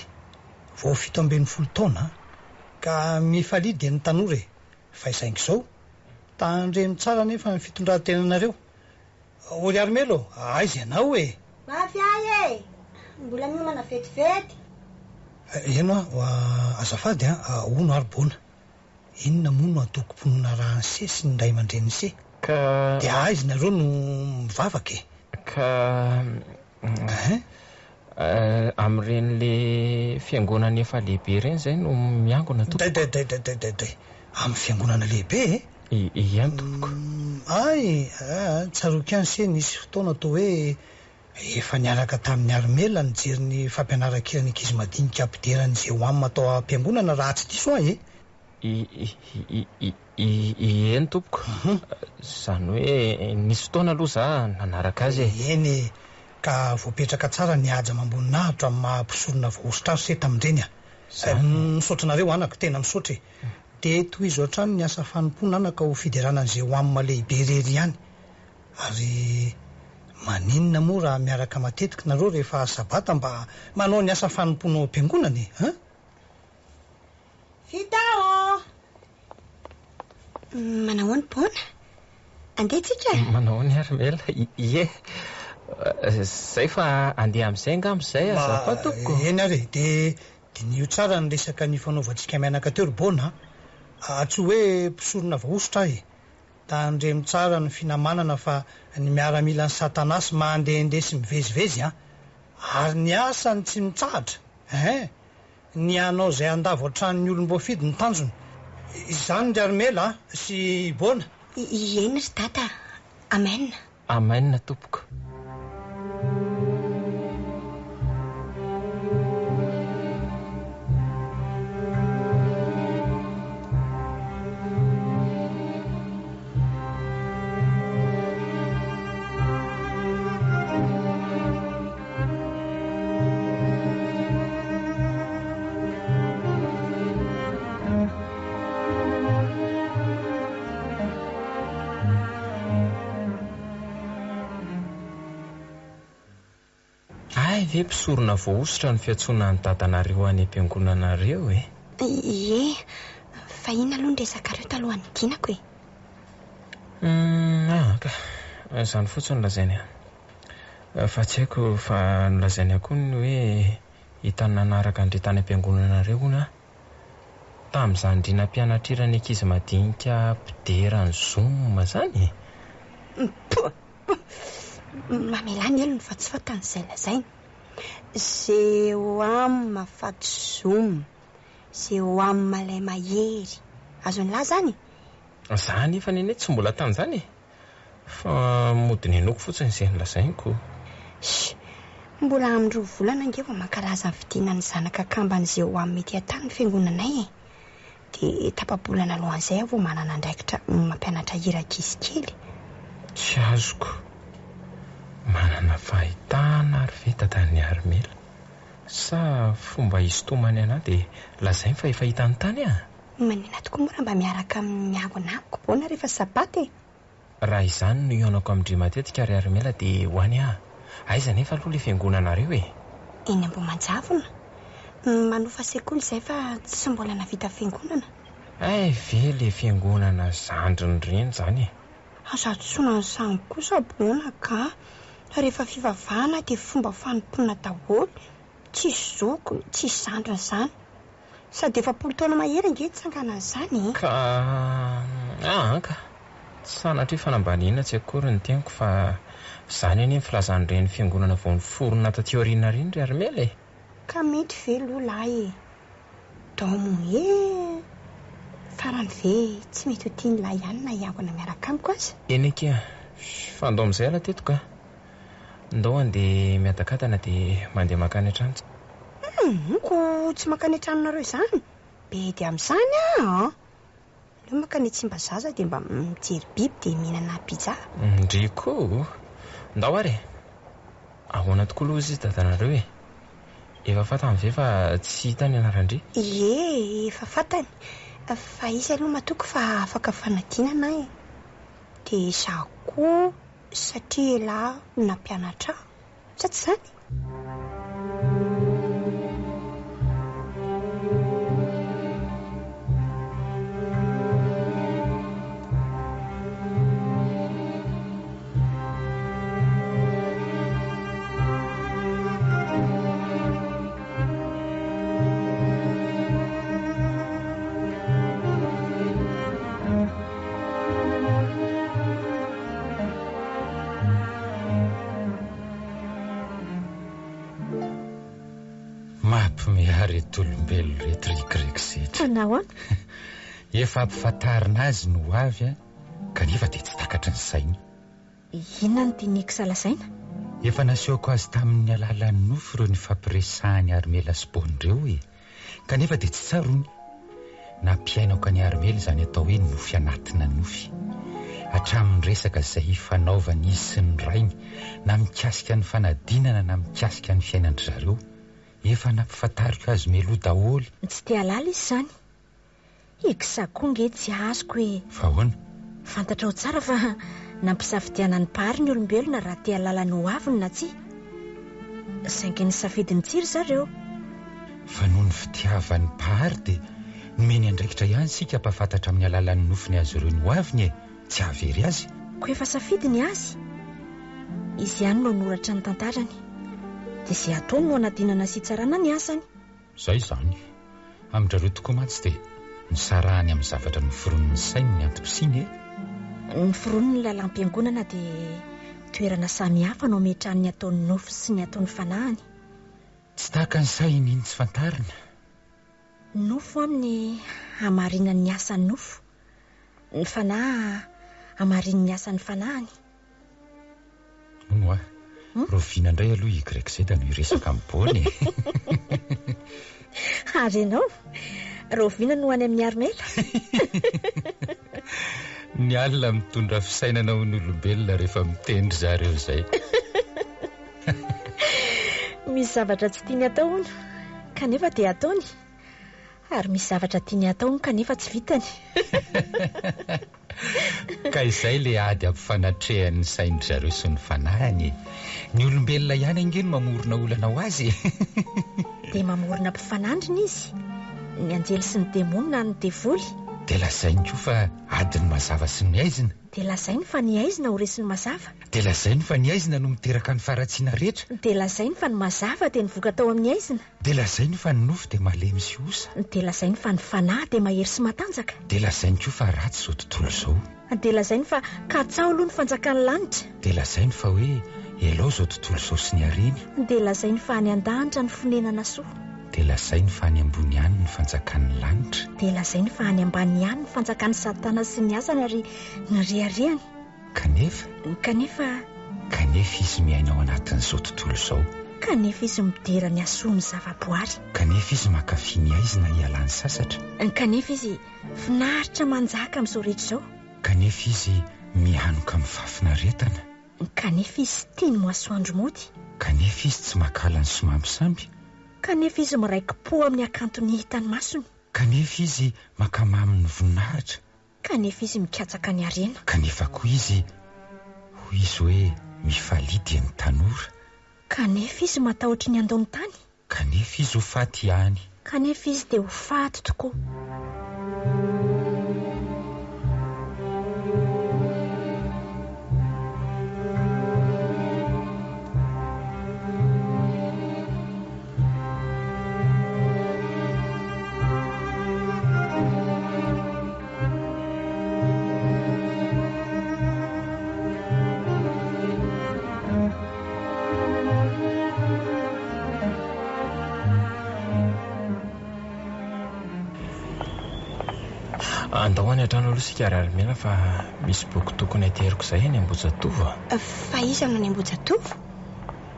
Vao 17 taona ka mifalidy ny tanora fa isaingy zao tandremy tsara nefa ny fitondran-tenanareo. Oly Armelo, aiza ianao Mafy ahy mbola miomana vetivety. Eno azafady ono Arbona. Inona moa no atoko mponina raha ny se sy ny ray aman-dreny se? Ka dia aiza nareo no mivavaka ka amin'ireny fiangonana efa lehibe reny zay no miangona tompoko. Day amin'ny fiangonana lehibe Ihany tompoko. Ay tsaroky any se nisy fotoana toa hoe efa niaraka tamin'ny Armela nijery ny fampianaran-kirany ankizy madinika ampiderany zay ho amin'ny atao am-piangonana raha tsy diso Ihany tompoko. Zany hoe nisy fotoana aloha za nanaraka azy. Eny ka voapetraka tsara ny haja mamboninahitra amin'ny mahampisorona vaositra se tamindreny misaotranareo anako tena misaotra dia toy izy ohatrany ny asa fanompona anaka ho fideranan'izay ho amin'ny malehibe rery ihany ary maninona moa raha miaraka matetika nareo rehefa sabata mba manao ny asa fanompona ao am-piangonany Fitao manao ny bona andeha tsika manao ny Armela. Ie, zay fa andeha amin'izay angambizay azafady tompoko. Eny ary dia nio tsara ny resaka ny fanaovantsika mianaka teo Bona tsy hoe mpisorona vaositra tandremy tsara ny finamanana fa ny miaramila ny Satanasy mandehandeha sy mivezivezy ary ny asany tsy mitsahatra ny anao zay andavo hatrany olom-boafidy ny tanjony. Izany ny Armela sy Bona. Eny ry tata. Amen. Amen tompoko. Ve mpisorona voaositra ny fiatsoana ny dadanareo any am-piangonanareo Ie, fa ina aloha ny resakareo talohan'ny dinako ka zany fotsiny lazainy fa tsy haiko fa nolazainy akoa ny hoe hitany nanaraka andre tany am-piangonanareo na tamin'izany drina mpianatrirany ankizy madinika mpidera ny zoma zany mamelany elo ny fa tsy fatan'izay lazainy zay ho amin'ny mafaty zomo zay ho amin'ny malay mahery azony lahy zany zany efa nene tsy mbola tany zany fa modiny enoko fotsiny izay nolazainiko. Mbola amin'ny 2 volana ange vao mankalaza ny fidinany zanaka kamban'izay ho amin'ny mety atany ny fiangonanay dia tapabolana alohan'izay aho vao manana andraikitra mampianatra hira-kizy kely. Tsy azoko manana fahitana ary ve dadan'ny Armela sa fomba hisintomany anahy dia lazainy fa efa hitany tany manina tokoa moa raha mba miaraka miangona amiko Bona rehefa sabata raha izany no ionako amindry matetika ary Armela dia ho any aiza nefa aloha le fiangonanareo eny Ambohimanjavona manofa sekoly izay fa tsy mbola navita fiangonana ve le fiangonana zandriny reny zany aza tsoina ny samy kosa Bona ka rehefa fivavahana dia fomba fanompoana daholo tsisy zokony tsisy zandriny zany sady efa 10 taona mahery ange tsangana zany ka sanatria fanambaniana tsy akory ny teniko fa zany anie filazan'ireny fiangonana vao niforona taty aoriana reny ry Armela ka mety ve aloha lahy domo farany ve tsy mety ho tiany lahy ihany na iangona miaraka amiko aza eny eka fa andao amin'izay ala tetoko ndao andeha miadakatana dia mandeha makany an-trano ko tsy makany an-tranonareo izany be dia amin'izany a leo maka ny tsy mba zaza dia mba mijery biby dia mihinana pizza ndriko ndao ary ahoana tokoa aloha izy dadanareo e efa fatany ve fa tsy hitany anarandry ie efa fatany fa izy aloha matoko fa afaka fanadinana e dia izaho koa satria lahy nampianatra sa tsy izany Tolombelo reto rikirikisitra nahoana efa ampifantarina azy no avy kanefa dia tsy takatra ny sainy inona ny tianiko salasaina efa nasehoko azy tamin'ny alalan'ny nofo ireo ny fampiresahany Armela sy Bonireo kanefa dia tsy tsarony nampiainako ny Armela izany atao hoe nofy anatina nofy hatramin'ny resaka izay fanaovany izy sy ny rainy na mikasika ny fanadinana na mikasika ny fiainandry zareo efa nampifantariko azy meloa daholo tsy te halala izy izany ikisa koa nge tsy azoko hoe fa ahoana fantatra ho tsara fa nampisafidiana ny pahary ny olombelona raha te halala ny ho aviny na tsia saingy ny safidiny tsiry zareo fa noho ny fitiavan'ny pahary dia nomeny andraikitra ihany sika mpafantatra amin'ny alalan'ny nofiny azy ireo ny ho aviny tsy havery azy koa efa safidiny azy izy ihany no noratra ny tantarany dia izay ataony no anadinana sy tsarana ny asany izay izany amin'ndrareo tokoa mantsy dia nisarahany amin'ny zavatra noforon'ny sainy ny antom-pisiny ny foroniny lalam-piangonana dia toerana samihafa no metrany ny ataon'ny nofo sy ny ataon'ny fanahany tsy tahaka ny sainy iny tsy fantarina nofo amin'ny hamarinan'ny asan'ny nofo ny fanahy hamarin'ny asan'ny fanahany nono rovina indray aloha ikiraikizeta no iresaka mibony ary ianao rovina no any amin'ny Armela ny alina mitondra fisainana ho ny olombelona rehefa mitendry zareo izay misy zavatra tsy tiany atao hono kanefa dia ataony ary misy zavatra tiany atao hono kanefa tsy vitany ka izay le ady ampifanatrehan'ny saindry zareo sy ny fanahany ny olombelona ihany angeny mamorona olana ho azy dia mamorona mpifanandriny izy ny anjely sy ny demonina ny devoly dia lazainy koa fa adiny mazava sy ny aizina dia lazainy fa ny aizina ho resy ny mazava dia lazainy fa ny aizina no miteraka ny faratsiana rehetra dia lazainy fa ny mazava dia nivoaka tao amin'ny aizina dia lazainy fa ny nofo dia malemy sy osa dia lazainy fa ny fanahy dia mahery sy matanjaka dia lazainy koa fa ratsy izao tontolo izao dia lazainy fa katsao aloha ny fanjakan'ny lanitra dia lazainy fa hoe elao izao tontolo izao sy ny areny dia lazainy fa any an-dahatra ny fonenana soa dia lazainy fa any ambony ihany ny fanjakan'ny lanitra dia lazainy fa any ambany ihany ny fanjakan'ny satana sy ny asany ary ny riariany kanefa izy miaina ao anatin'izao tontolo izao kanefa izy midera ny asoa ny zava-boary kanefa izy makafy ny aizina hialany sasatra kanefa izy finaritra manjaka amin'izao rehetra izao kanefa izy mianoka amin'ny fafinaretana kanefa izy tiany moasoandro mody kanefa izy tsy makala ny somampisamby kanefa izy miraiki-po amin'ny akantony hitany masony kanefa izy makamaminy voninahitra kanefa izy mikatsaka ny arena kanefa koa izy hoy izy hoe mifalidy ny tanora kanefa izy matahotra ny andony tany kanefa izy ho faty ihany kanefa izy dia ho faty tokoa andao any atrano aloha sika Armela fa misy boky tokony ateriko izay any Ambojatovo fa iza no any Ambojatovo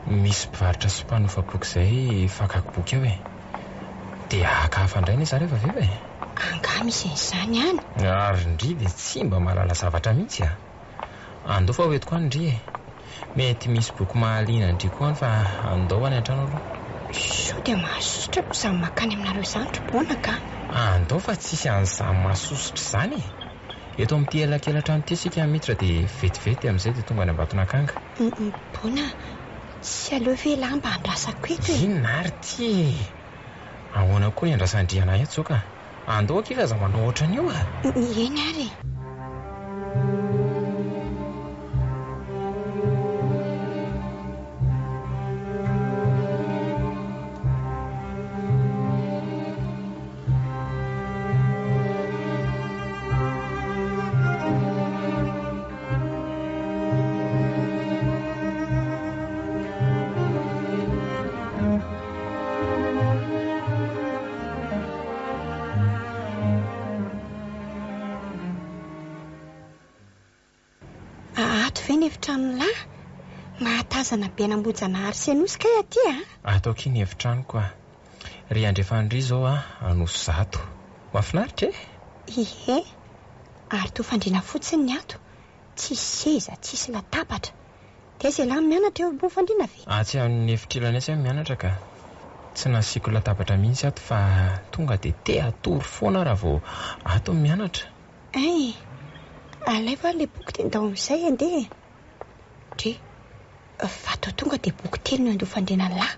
misy mpivarotra sy mpanofa boky izay fakako boky ao dia haka fandray ny zareo fa veva e. Anga misy izany any. Ary ndry dia tsy mba mahalala zavatra mihitsy a. Andao fa hoetiko any ndry e. Mety misy boky mahaliana ndry koa any fa andao any an-trano aloha. Sao dia mahasosotra ko samy makany aminareo izany troboana ka. Andao fa tsisy an'izany mahasosotra izany. Eto amin'ity elakelan-trano ity sika mitra dia vetivety amin'izay dia tonga any Ambatonakanga. Bona tsy aleo ve lamba andrasako eto e. Inona ary ty? Ahoana koa iandrasandriana eto zao ka? Andao aky fa za manao ohatran'io a. Eny ary. Efitranolahy mahatazana be namojana Arsenosika aty a. Ataoko iny efitrano koa. Ry andrefandry zao a anoso zato. Mahafinaritra e? Ie. Ary toa fandriana fotsiny ny ato. Tsisy seza, tsisy latabatra. Dia izay lahy mianatra eo ambony fandriana ve? Tsy amin'ny efitrilana isy mianatra ka. Tsy nasiako latabatra mihitsy ato fa tonga dia te atory foana raha vao ato mianatra. Ay. Alay va le boky tendao amin'izay andeha. Dre, vato tonga dia boky telo no andoha fandriana lahy.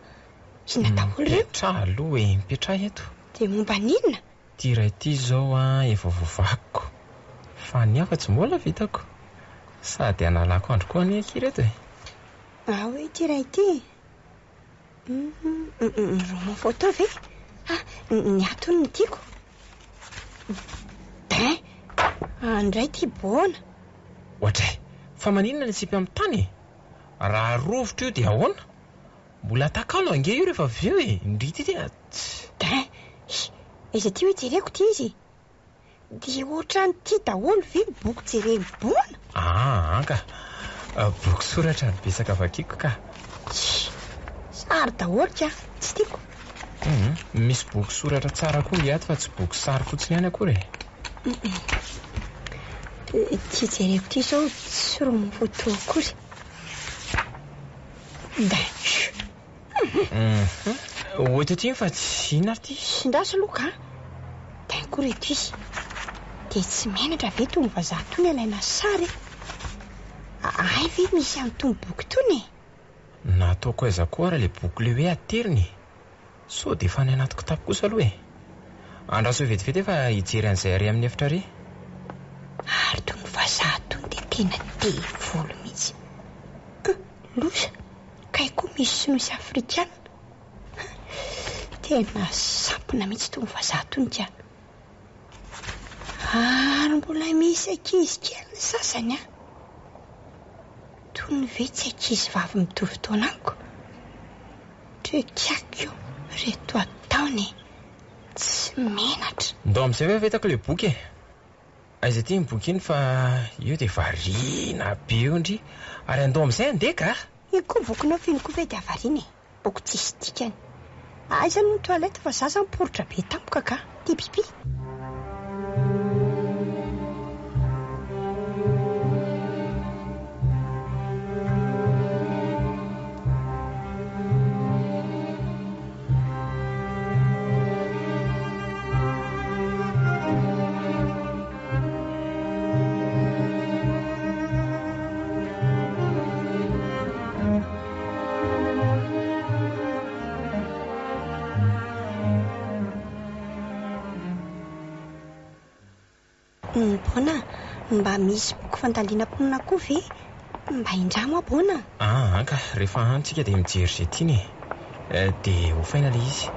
Ina daholo ireo. Mipetraha aloha e, mipetraha eto. Dia momba n'inona? Ty iray ity zao a efa voavakiko. Fa ny hafa tsy mbola vitako. Sady analako andro koa ny aky reto e. Hoe ty iray ity. Roman photo ve? Ny ato ny tiako. Andray ty boana. Ohatray, fa maninona ny tsipy amin'ny tany? Raha rovitra io dia ahoana? Mbola takalo ange io rehefa avy eo e. Ndrity ty izy ty hoe jereko ty izy. Dia ohatrany ty daholo ve boky jereny boana? Anka. Boky soratra ny besaka vakiako ka. Sary daholo ka, tsy tiako. Misy boky soratra tsara koa nge ato fa tsy boky sary fotsiny ihany akory e. Ty jereko ty zao tsy roman photo akory. Oeto ty fa tsy inona ary ty? Sindraso aloha ka. Da akory eto izy. Dia tsy menatra ve tony vazaha tony alaina sary? Ay ve misy amin'itony boky tony e? Nataoko aiza koa raha le boky le hoe ateriny. So dia efa ny anatiko tapo kosa aloha e. Andraso vetivety efa hijery an'izay ary amin'ny efitra ary. Ary tony vazaha tony dia tena te volo mihitsy. Losa, kay koa misy sinosy afrikana. Tena sampona mihitsy tony vazaha tony ka. Ary mbola misy ankizy kely ny sasany a. Tony ve tsy ankizy vavy mitovy taona amiko? Trekako io, reto ataony tsy menatra. Ndao amin'izay hoe vetako le boky e. Aiza ty ny boky iny fa io dia variana be eo ndry. Ary andao amin'izay andeha ka? Io koa bokinao fino koa ve dia variana e. Boky tsisy dikany. Aiza no toaleta fa zaza miporotra be tampoka ka. Ty bibi. Bona, mba misy boky fandaliana mponina koa ve? Mba indramo bona. Anka, rehefa antsika dia mijery izay tiny e. Dia hofaina le izy.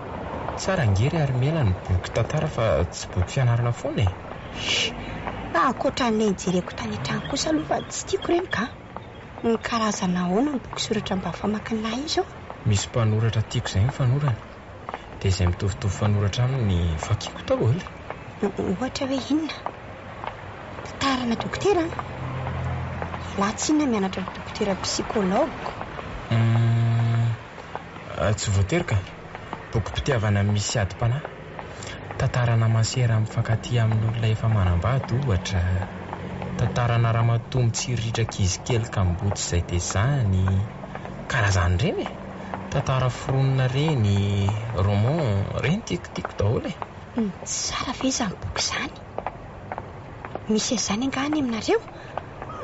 Tsara ngery ary mela ny boky tantara fa tsy boky fianarana foana e. Akoatran'ilay nijereko tany an-trano kosa aloha fa tsy tiako ireny ka. Ny karazana ahoana ny boky soratra mba famakin'lahy io izao? Misy mpanoratra tiako izay ny fanorana. Dia izay mitovitovy fanoratra aminy vakiako daholo. Ohatra hoe inona? Tantarana dokotera? Laha tsy inona mianatra dokotera psikologa? Tsy voatery ka. Boky mpitiavana misy ady-panahy. tantarana masera mifankaty amin'olona efa manambady ohatra, tantarana ramatoa mitsiritraka izy kely ka mbotsy izay dia izany, karazany ireny tantara foronina reny, roman reny tiako daholo Tsara ve izany boky izany? Misy izany angany aminareo?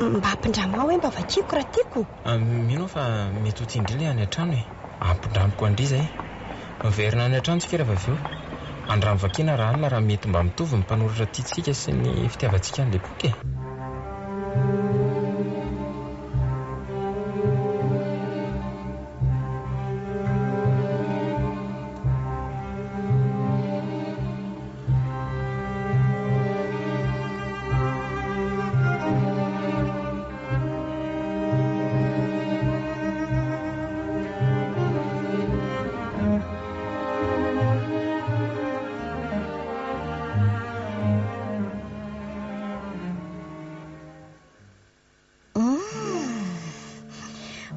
Mba ampindramao hoe mba vakiako raha tiako. Mino fa mety ho tindrila any an-trano ampindramiko andriza miverina any an-trano tsika rehefa avy eo andramo vakiana raha alina raha mety mba mitovy ny mpanoratra tiatsika sy ny fitiavantsika an'ilay boky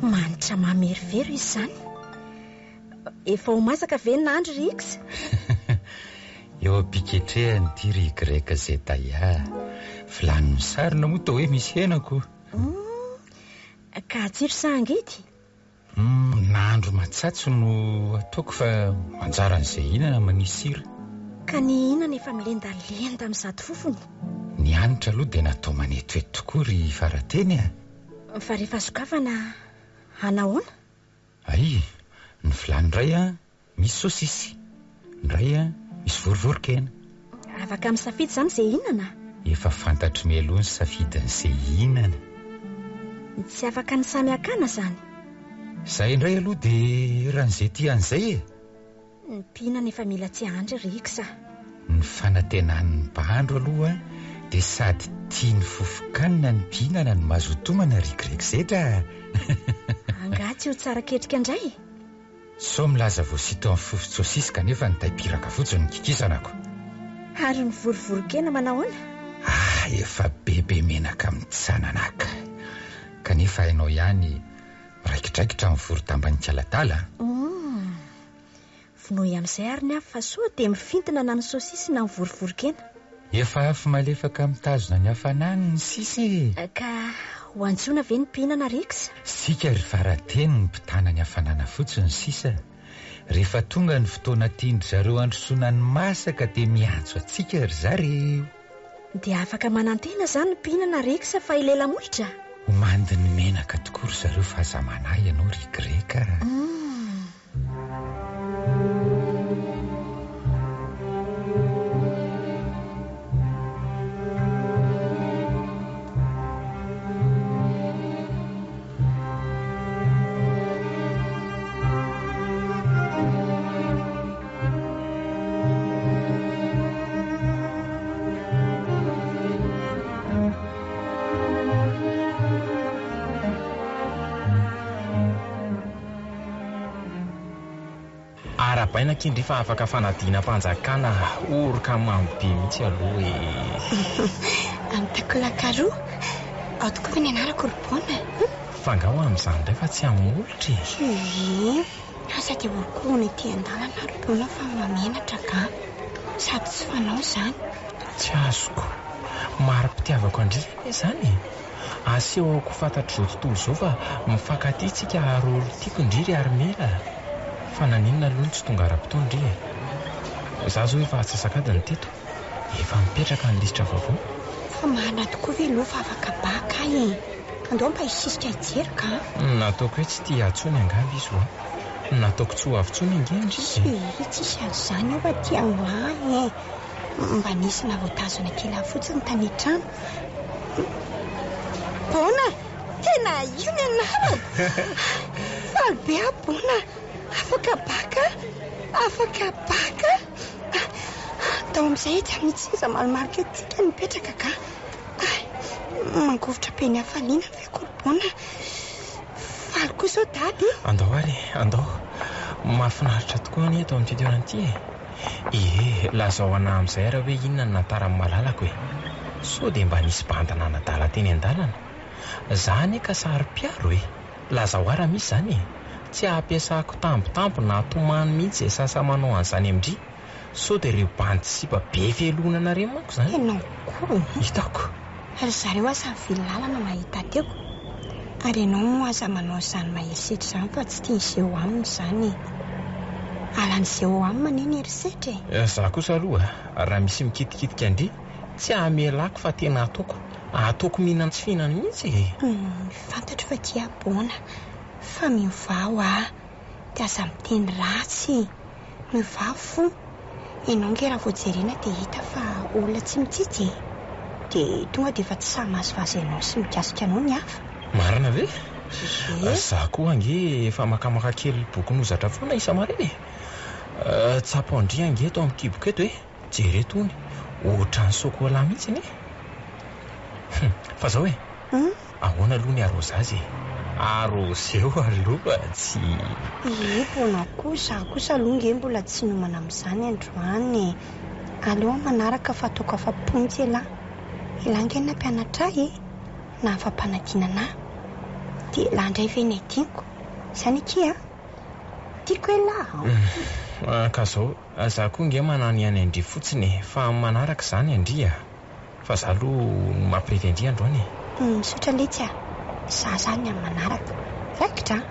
Manitra mamerivero izy izany. Efa ho masaka ve ny nandro Rix? Eo am-piketrehany ity ry greka Zetaia. Vilany misarona moa toa hoe misy henako. Ka tsiro sa angety? Nandro matsatso no ataoko fa manjara an'izay hinana manisy sira. Ka ny hinana efa milendalenda amin'izado fofony. Ny hanitra aloha dia natao manetoeto tokoa ry farateny Fa rehefa sokafana anahoana? Ay, ny vilany iray misy sosisy, ny iray misy vorovorokena. Afaka misafidy izany izay hinana? Efa fantatro mialoha ny safidin'izay hinana. Tsy afaka ny samy akana izany? Izay indray aloha dia rahan'izay ty an'izay Ny mpihinana efa mila tsy handry Rix. Ny fanantenan'ny mpandro aloha dia sady tiany fofokanina ny mpihinana ny mazotomana ry Grekzetra. Angatsy ho tsara ketrika indray. So milaza voasito amin'ny fofon-tsosisy kanefa ny taipiraka fotsiny ny kikisana ko. Ary ny vorovorokena manahoana? Efa bebe menaka mitsananaka. Kanefa hainao ihany miraikidraikitra amin'ny voro-tambanika latala. Vonoy amin'izay ary ny afo fa soa dia mifintina na ny sosisy na ny vorovorokena. Efa afo malefaka mitazona ny hafanany ny sisy. Ka ho antsoina ve ny mpihinana Rix? Sika ry farateny ny mpitana ny hafanana fotsiny sisa. Rehefa tonga ny fotoana tiandry zareo androsoana ny masaka dia miantso atsika ry zareo. Dia afaka manantena izany ny mpihinana Rix fa ilela molitra? Homandy ny menaka tokoa ry zareo fahazamana ianao ry greka. Arabaina kindry fa afaka fanadina mpanjakana oroka mambe mihitsy aloha Antakolakaroa ao tokoa ny anarako ribona. Fangao amin'izany indray fa tsy amolitra Asa dia orokony ity andalana ribona fa mamenatra ka sady tsy fanao izany. Tsy azoko maro-pitiavako andrizana izany. Aseho ako fantatro izao tontolo izao fa mifankaty tsika ary olo tiako indriry ary mela. Fa naninona aloha tsy tonga ara-potondry Za zao efa atsasakadiny teto. Efa mipetraka ny lisitra vaovao. Fa mahana tokoa ve aloha fa afaka baka andao mba hisisika hijery ka. Nataoko hoe tsy tia atsony angamba izy ho. Nataoko tsy ho avitsony ingendry izy. Tsisy azany efa tia ngoany mba nisy na voatazona kely fotsiny tany trano. Bona, tena io ny anara. Faly be bona. Afaka baka. Tao amin'izay tsy amin'itsy malomarika tika nipetraka ka. Mangovotra be ny hafaliana ve korbona. Faly kosa dady. Andao ary, andao. Mahafinaritra tokoa ny eto amin'ity toerana ity. Lazao ana amin'izay raha hoe inona ny natarany malalako So dia mba nisy bandana nadala teny an-dalana. Zany ka sary piaro Lazao ara misy zany. Tsy ampiasako tampotampo na tomany mihitsy sasa manao an'izany amindry sao dia ireo bandisipa be velonana reny manko izany. Ianao koa hitako. ary zareo aho samy vily lalana mahita teko ary ianao moa aza manao izany maherisetra izany fa tsy tia nyseho aminy izany. Alan'izeo aminy maneny herisetra Za kosa aloha raha misy mikitikitika indry tsy amelako fa tena ataoko mihinana tsy fihinana mihitsy. Fantatro fa tia aboana fa miovao dia aza miteny ratsy. Miovao fo ianao nge raha voajerena dia hita fa olona tsy mitsitsy dia tonga dia efa tsy samazovazy ianao sy mikasika anao ny hafa. Marina ve? Za koa ange efa makamaka kely boky nozatra foana isa mare. Tsapaondria ange eto amin'ny kiboka eto jeretony ohatran'ny sokola mihitsy ne. Fa zao ahoana aloha ny arôzazy? Arôzeo aloha tsy bona kosa kosa aloha nge mbola tsy nomana amin'izany androany. Aleo manaraka fataoko afa-pontsy ilange na mpianatra na afa-panadinana dia landray ve ny adiniko izany ikia tiako ka zao za koa nge manano ihany andry fotsiny fa manaraka izany andria fa za aloha mampirevy andry androany. Misotra letsy za zany amin'ny manaraka raikitra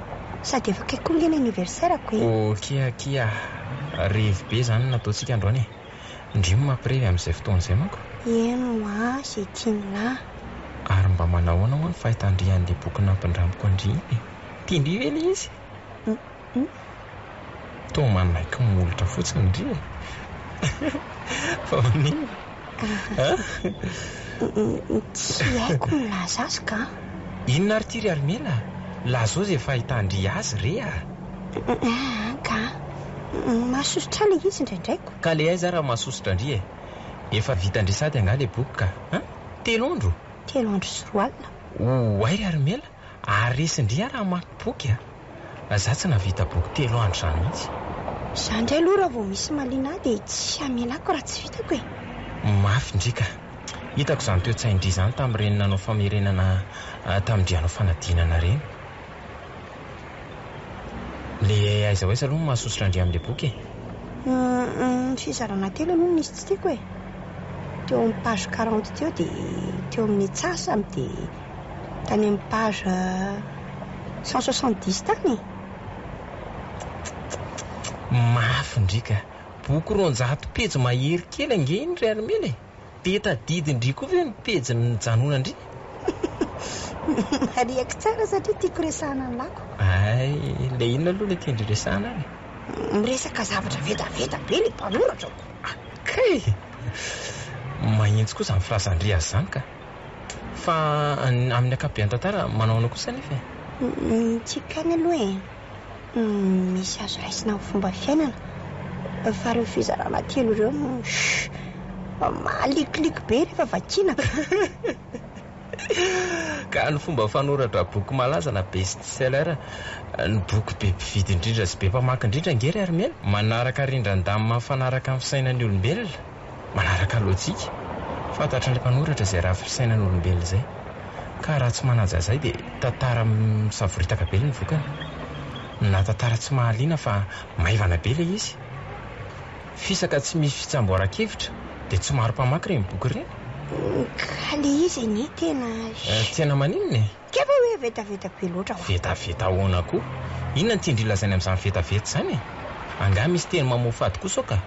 sady efa kaiky koa ny aniversairako kia revy be zany nataontsika androany. Ndrimo mampirevy amin'izay fotoan'izay manko. Eno zay tian'la ary mba manahoana ho ny fahitandrian'le boky nampindramiko andry tiandry ve le izy? Toa manaiky molotra fotsiny ndry fa manino tsy haiko milaza azy ka. Inona ary ty ry Armela? Lazao zay fahitandry azy re ka mahasosotra le izy indraindraiko. Ka le aiza raha mahasosotra ndry efa vita ndry sady anga le boky ka 3 andro sy 4 alina. Oay ry Armela ary resindry raha mamaky boky za tsy navita boky 3 andro zany mihitsy. Za indray aloha raha vao misy malina dia tsy amelako raha tsy vitako mafy ndrika hitako izany toe-tsaindry izany tamin'ireny nanao famerenana tamin'indry anao fanadinana reny. Le aiza ho aiza aloha mahasosotra indry amin'le boky fizarana telo aloha nisy tsy tiako teo amin'ny page 40 teo dia teo amin'ny atsasany dia tany amin'ny page 170 tany. Mafy ndrika boky 200 pejy mahery kely ange iny ry Armela dia tadidy ndry koa ve ny pejy ny janona ndry. Ariako tsara satria tiako resahana ny lako. Le inona aloha le tiandry resahana ary? Miresaka zavatra vedaveda be le mpanoratra kay mahintsy kosa ny firasandry azy zany ka fa amin'ny akabeany tantara manaona kosa nefa tsikany aloha misy azo raisina amin'ny fomba fiainana fa reo fizarana telo ireo malikoliko be rehefa vakinaka. Ka ny fomba fanoratra boky malaza na best-seller ny boky be mpividy indrindra sy be mpamaky indrindra ngery Armela manaraka rindran-damy mahafanaraka amin'ny fisainan'ny olombelona manaraka lotsika fantatran'ilay mpanoratra izay raha fisainan'ny olombelona izay ka raha tsy manaja izay dia tantara misavoritaka be ny vokany na tantara tsy mahaliana fa maivana be ilay izy fisaka tsy misy fitsamboaran-kevitra dia tsy maro mpamaky ireny boky ireny. Ka le izy ny tena maninona kefa hoe vetaveta be loatra vetaveta ahoana koa inona ny tiandry lazainy amin'izany vetaveta izany anga misy teny mamofady kosa ka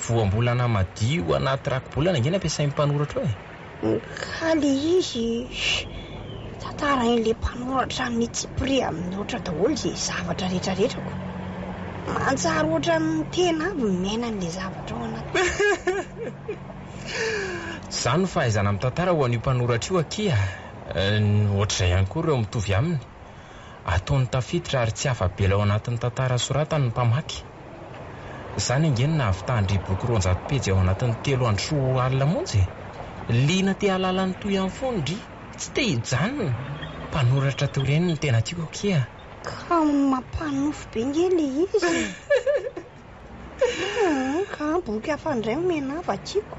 voambolana madio anaty rakobolana angeny ampiasain'ny mpanoratra ka le izy tantara in'le mpanoratra mitsipri amin'ny ohatra daholo izay zavatra rehetrarehetrako manjary ohatra ny tena avy miaina n'le zavatra ao anaty. Izany no fahaizana amin'ny tantara ho an'io mpanoratra io akia ohatr'izay ihany koa ireo mitovy aminy ataony tafiditra ary tsy afa-bela ao anatin'ny tantara soratany ny mpamaky. Izany angeny na avitandry boky 200 pejy ao anatin'ny 3 andro sy alina monjy liana te halalany toy ihany foana ndry tsy te hijanona mpanoratra teo ireny ny tena tiako akia ka mampanofo be nge le izy ka boky hafa indray omena hafa tiako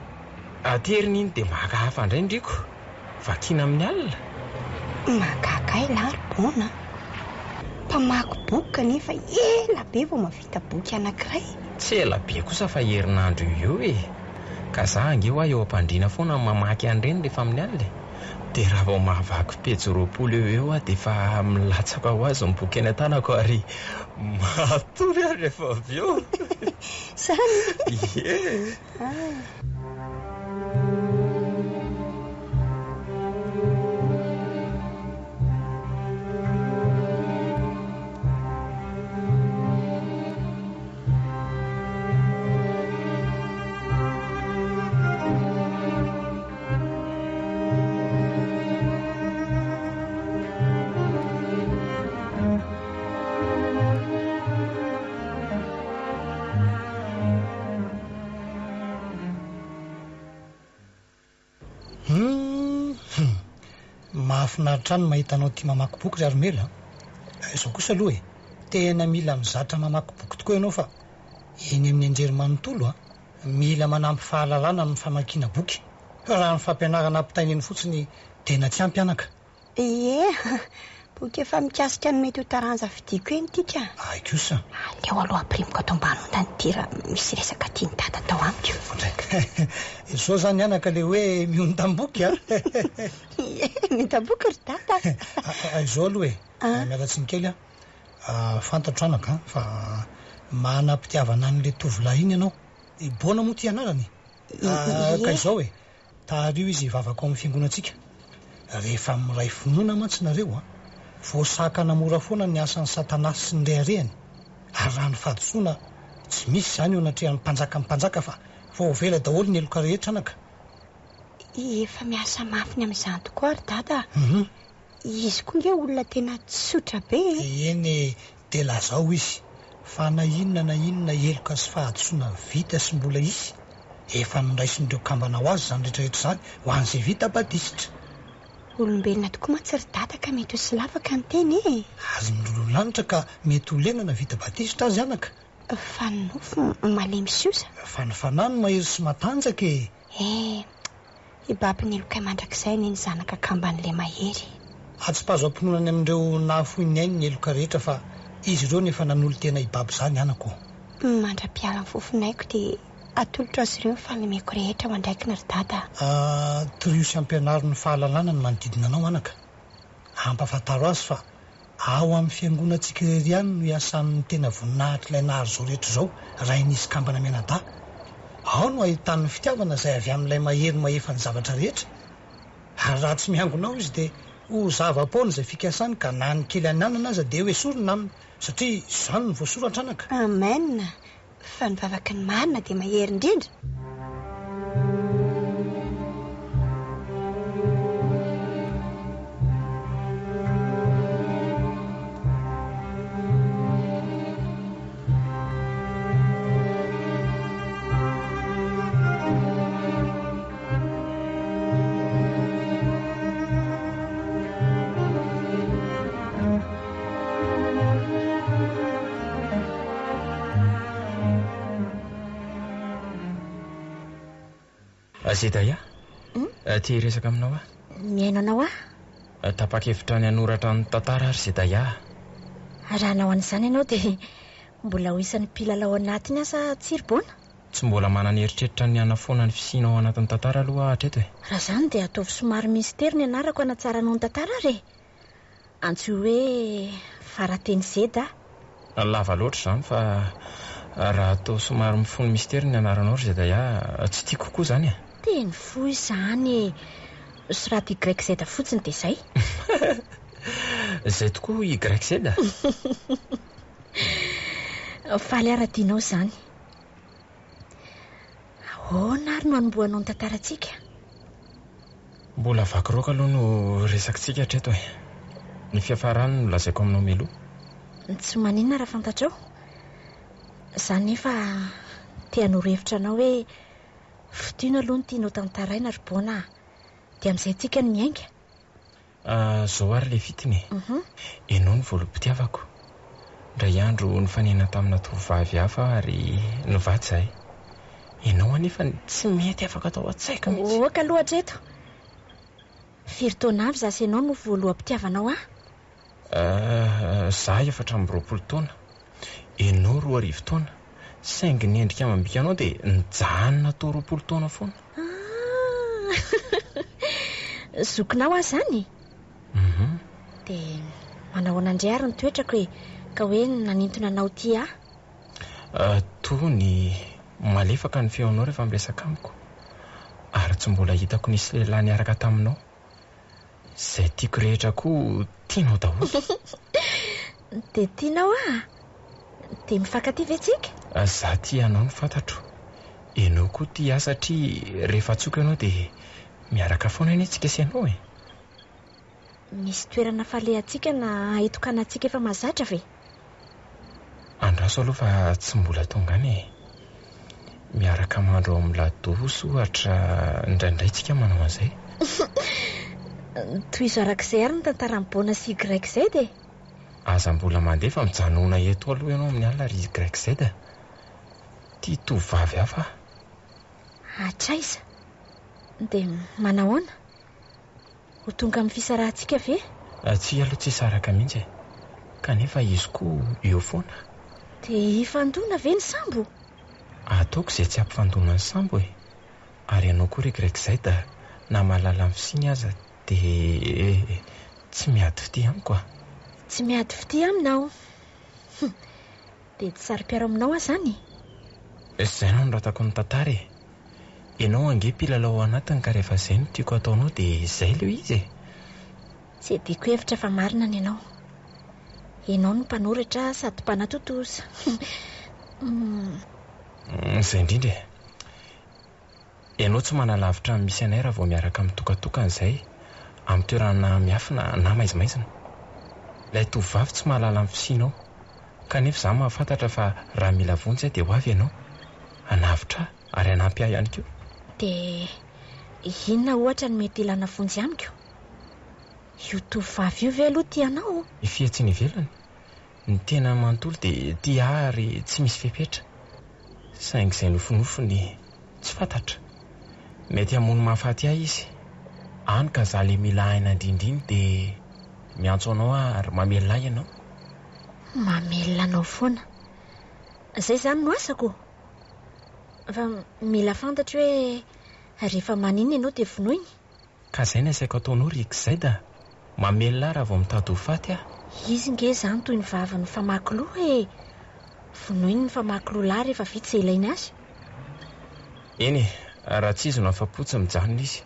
ateriny iny dia maka hafa indray ndriko vakina amin'ny alina magagay lary bona mpamaky boky kanefa ela be vao mavita boky anankiray tsy ela be kosa fa herinandro io ka za ange ho eo am-pandriana foana mamaky an'ireny rehefa amin'ny alina dia raha vao mahavaky pejy 20 eo dia efa milatsaka ho azy miboky eny an-tanako ary matory aho rehefa avy eo zany mahafinaritra any mahita anao tia mamaky boky ry Armela. Izao kosa aloha tena mila mizatra mamaky boky tokoa ianao fa eny amin'ny anjerimanontolo mila manampy fahalalana amin'ny famakiana boky. Raha ny fampianarana ampitainy eny fotsiny tena tsy ampianaka. boky efa mikasika ny mety ho taranja vidiko eny tika. Ay kosa. Aleo aloha aprimiko ato ambany ondany tira misy resaka tiany dada tao amiko. Izao zany anaka le hoe miontam-boky miontam-boky ry dada. Izao aloha mialatsiny kely fantatro anaka fa manam-pitiavana an'le tovolahy iny ianao. Bona moa ty anarany. Ka izao tario izy vavaka amin'ny fiangonantsika. Rehefa miray finoana mantsinareo voasaka namora foana ny asan'ny satanasy sy ny reharehany. Ary raha ny fahadisoana tsy misy zany eo anatrehan'ny mpanjaka fa vao vela daholo ny eloka rehetra anaka. Efa miasa mafiny amin'izany tokoa ry dada. Izy koa nge olona tena tsotra be. Eny dia lazao izy fa na inona eloka sy fahadisoana vita sy mbola izy efa niraisin'ireo kambana ho azy zany rehetrarehetra zany ho an'izay vita badisitra. Olombelona tokoa mantsy ry dada ka mety ho silavaka ny teny azy milololanitra ka mety ho lenana vita badisitra azy anaka. Fa ny nofo malemy siosa. Fa ny fanahy no mahery sy matanjaka ibaby ny eloka mandrakizay ny zanaka kamban'le mahery. Atsy-pazo ampinonany amin'ireo nahafoiny ainy ny eloka rehetra fa izy ireo nefa nanolo tena ibaby zany anako. Mandra-piala ny fofonaiko dia atolotra azy ireo ny fahalemeko rehetra mandraiky ny ry dada. Torio sy ampianariny fahalalana ny manodidina anao anaka. Ampafantaro azy fa ao amin'ny fiangonantsika irery ihany no iasan'ny tena voninahitra ilay nahary zao rehetra zao raha inisy kambana menada. Ao no ahitan'ny fitiavana izay avy amin'ilay mahery mahefa ny zavatra rehetra. Ary raha tsy miangonao izy dia ho zava-paona izay fikasany ka na ny kely ananana aza dia hoe sorona aminy satria izany ny voasoratra anaka. Amen. Fa ny vavaky ny marina dia mahery indrindra. Zedaya, tia resaka aminao Miaino anao Tapa-kevitra ny hanoratra ny tantara ary Zedaya. Raha nao an'izany ianao dia mbola ho isan'ny mpilalao anatiny asa tsiribona? Tsy mbola manana eritreritra ny hanafoana ny fisianao anatin'ny tantara aloha hatreto Raha zany dia ataovy somary mistera ny anarako hanatsaranao ny tantara ary. Antsy hoe farateny Zeda. Lava loatra zany fa raha atao somary mifono mistera ny anaranao ry Zedaya tsy tiako kokoa zany Teny fohy izany. Sy raha tia grek Zeda fotsiny dia izay. Izay tokoa i grek Zeda. Faly ara-tianao izany. Ahoana ary no hanombohanao ny tantarantsika? Mbola vaky roka aloha no resakintsika hatreto Ny fiafarany no lazaiko aminao meloha. Tsy maninona raha fantatrao. Izany nefa tia hanoro-hevitra anao hoe fitiana aloha ny tianao tantaraina ry bona dia amin'izay tsika ny miainga. Zao ary le fitiny Ianao ny voaloham-pitiavako. Indray andro nifanena tamina tovovavy hafa ary nivady zahay. Ianao anefa tsy mety afaka atao an-tsaiko mihitsy. Oka aloha hatreto. Firy taona avy zasy ianao no voaloham-pitiavanao Zaho 4 amby 20 taona. Ianao 2 arivo taona. saingy ny endrika amam-bika anao dia nijanona tao 20 taona foana. Zokinao azy zany? Dia manahoana indray ary ny toetrako hoe ka hoe nanintona anao ty toa ny malefaka ny feonao rehefa miresaka amiko, ary tsy mbola hitako nisy lehilahy niaraka taminao. Izay tiako rehetra koa tianao daholo. Dia tianao dia mifankatia ve tsika? Za tia anao ny fantatro. Ianao koa tia satria rehefa tsoka ianao dia miaraka foana ny antsika sy ianao Misy toerana falehantsika na ahitokanantsika efa mahazatra ve? Andraso aloha fa tsy mbola tongany miaraka mandro ao amin'ny ladoso ohatra indraindray tsika manao an'izay. Toy izo arak'izay ary ny tantara miboana sy grek izay dia aza mbola mandeha fa mijanona eto aloha ianao amin'ny alina ry grek izay dia tia tovavy hafa. Atraiza dia manahoana? Ho tonga amin'ny fisarahantsika ve? Tsy aloha tsy saraka mihitsy kanefa izy koa eo foana. Dia hifandona ve ny sambo? Ataoko izay tsy hampifandona ny sambo ary ianao koa ry grek izay da na mahalala amin'ny fisiny aza dia tsy miady fity amiko Tsy miady fity aminao. Dia tsy sary-piaro aminao zany. Izay no ratako ny tantara ianao ange mpilalao anatiny ka rehefa izay no tiako ataonao dia izay leo izy Tsy adiko hevitra fa marina ny ianao. Ianao no mpanoratra sady mpanatotoza. Izay indrindra ianao tsy manalavitra misy anay raha vao miaraka mitokatokana izay amin'ny toerana miafina na maizimaizina. Ilay tovavy tsy mahalala amin'ny fisinao kanefa izaho mahafantatra fa raha mila vonjy dia ho avy ianao hanavitra ary hanampy ahy ihany koa. Dia inona ohatra ny mety ilana vonjy amiko? Io tovavy io ve aloha tianao? Ifiatsiny ivelany ny tena manontolo dia tia ary tsy misy fepetra saingy izay nofinofiny tsy fantatra. Mety hamono mahafaty ahy izy any ka za le mila aina indrindriny dia miantso anao ary mamelona ahy ianao. Mamelona anao foana? Izay zany no asako. Fa mila fantatra hoe rehefa manina ianao dia vonoiny. Ka izay no asaiko ataonao ry izay da mamelona ahy raha vao mitady ho faty Izy nge zany toy ny vavany famaky loha vonoiny ny famaky loha lahy rehefa vita izay ilainy azy. Eny raha tsy izy no afa-potsy mijanona izy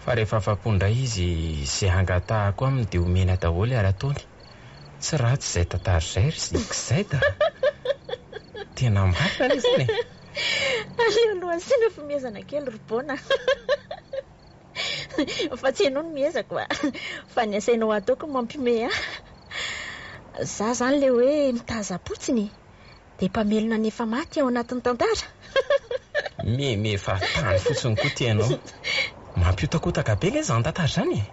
fa rehefa afa-pondray izy izay angatahako aminy dia omena daholo ary ataony. Tsy ratsy izay tantara izay ry izay da tena marina izy zany Aleoloha sina fomezana kely robaona. Fa tsy ianao no miezako fa ny asainao ataoko mampime Za zany le hoe mitaza-potsiny dia mpamelona ny efa maty ao anatin'ny tantara. Me fa tany fotsiny koa tianao. Mampiotakotaka be ilay izany tantara izany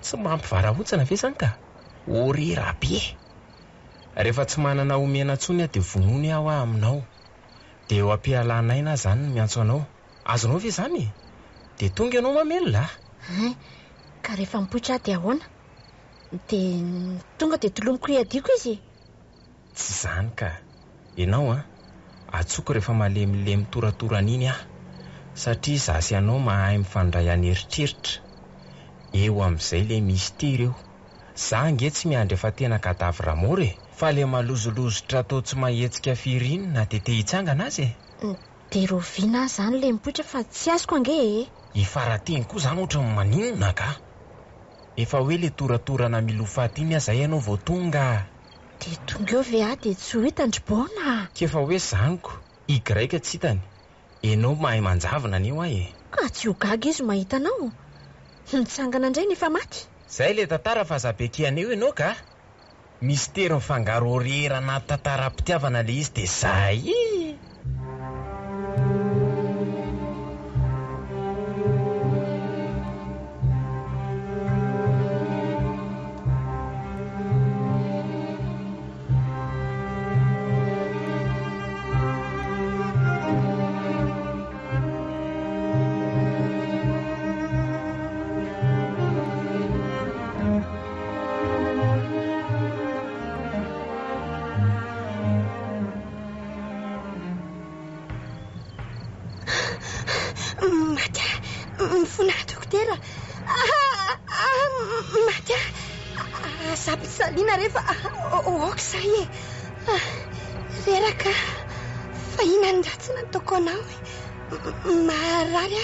tsy mampivarahontsana ve izany ka horera be. Rehefa tsy manana omena intsony dia vonony aho aminao dia eo am-pialan'aina izany no miantso anao. Azonao ve izany dia tonga ianao mamelona. Ka rehefa mipoitra dia ahoana? Dia tonga dia tolomoko hiadiako izy. Tsy izany ka ianao atsoko rehefa malemilemy toratorana iny satria za sy ianao mahay mifandray an'eritreritra. Eo amin'izay ilay mistera eo. Za ange tsy miandry efa tena kadavy ramory fa le malozolozotra atao tsy mahetsika firinina dia te hitsangana azy Dia roviana zany le mipoitra fa tsy azoko ange Ifarateny koa zany ohatra maninona ka efa hoe le toratorana milofaty iny zay ianao vao tonga. Dia tonga eo ve dia tsy ho hitandrobona. Kefa hoe zaniko igraika tsy hitany ianao mahay manjavona anio Ka tsy ho gaga izy mahita anao. Nitsangana indray nefa maty. Zay le tantara fa zabeke aneo ianao ka mistera mifangaro horera anaty tantaram-pitiavana le izy dia zay. Maty mifona dokotera maty zapitsaliana rehefa oka zay reraka fa ina ndratsy nataoko anao marary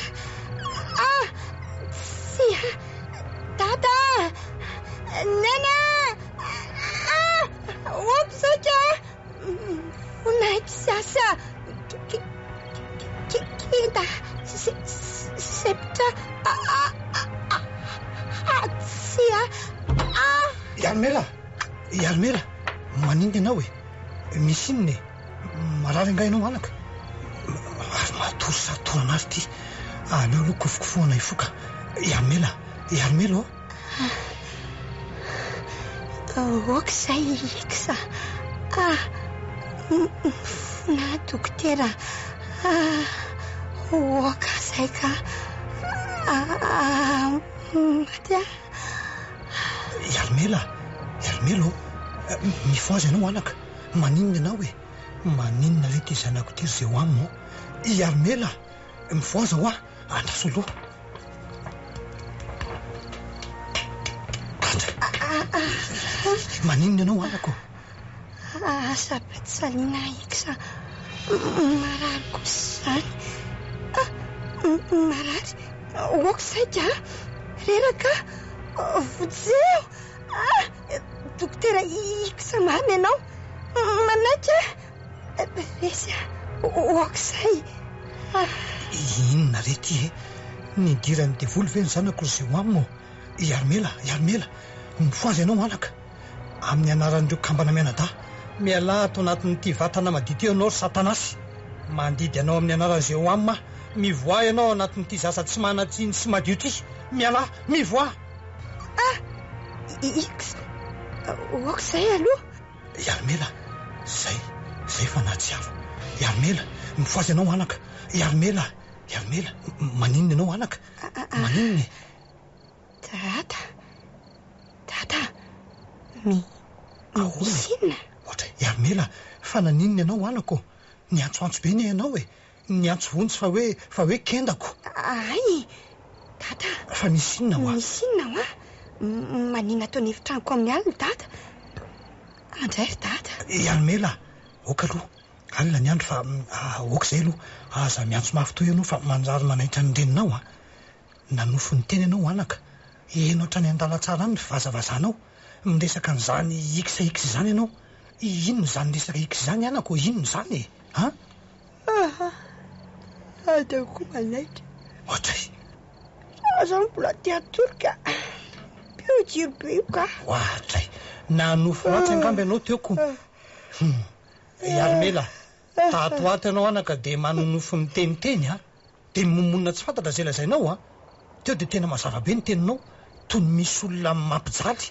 tsy tata nena oka zaka onaiky kida septra atsia Yarmela manindry ianao misy inony marary angainao anaka ary matory satorana azy ty aleo aloha kofokofohana ifoka Yarmela oka zay iksa mifona dokotera oka zay ka matya Yarmela mifoazy ianao anaka maninona ianao maninona le ty zanako ty zay ho amimo Yarmela mifoaza ho andraso aloha maninona ianao anako sapitsaliana iksa marary kosa zany marary oka zay ka reraka vojeo dokotera iksa mamy ianao manaiky resy oka zay inona re ty nidirany devoly ve ny zanako zay ho amimo Yarmela mifoazy ianao anaka amin'ny anaran'ireo kambana mianada miala ato anatin'ity vatana madity ianao satanasy mandidy anao amin'ny anaran'izay ho amima mivoa ianao anatin'ity zasa tsy manatsiny sy madio ty miala mivoa iksa oka zay aloha Yarmela zay fa nahatsiaro Yarmela mifoazy ianao anaka Yarmela maninona ianao anaka maninona tata misinna ohatra Yarmela fa naninona ianao anako niantsoantso be ne ianao niantso vonjy fa hoe kendako ay tata fa misinna hoa manina ataony evitraniko amin'ny alina tata andray ry tata Yarmela oka aloha alina ny andro fa oka zay aloha aza miantso mafy toy ianao fa manjary manaitra ny reninao nanofo ny teny ianao anaka enao hatrany an-dalatsara any vazavazanao miresaka n'izany iksa zany ianao inony zany resaka iksa zany anako inony zany ataoko manaitra ohatray aza mbola tiatoroka piojiro be io ka ohatray nanofo ratsy angamby ianao teoko Yarmela tato ato ianao anaka de manonofo ny teniteny de momonina tsy fantatra zay lazainao teo de tena mazava be ny teninao toy ny misy olona mampijaly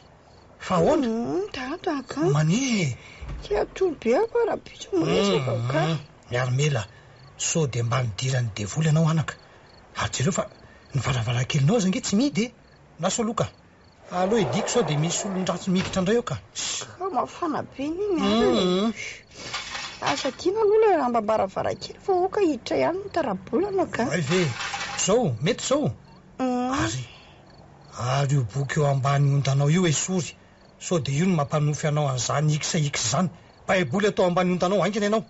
fa ahoana tataka mane tiatoro be ako rahapiso miresaka ka Yarmela so de mba nidirany devoly ianao anaka ary jereo fa ny varavarakelinao zange tsy midy naso aloka aloha idiko sao de misy olondratsy mikitra andray eo ka mafana be niny asa tiana aloha le rambambaravarakely fa oka hiditra ihany ny tarabolana ka ay ve zao mety zao ary io boky eo ambany ontanao io sory so de io no mampanofy anao an'izany iksa zany baiboly atao ambany ontanao aingina ianao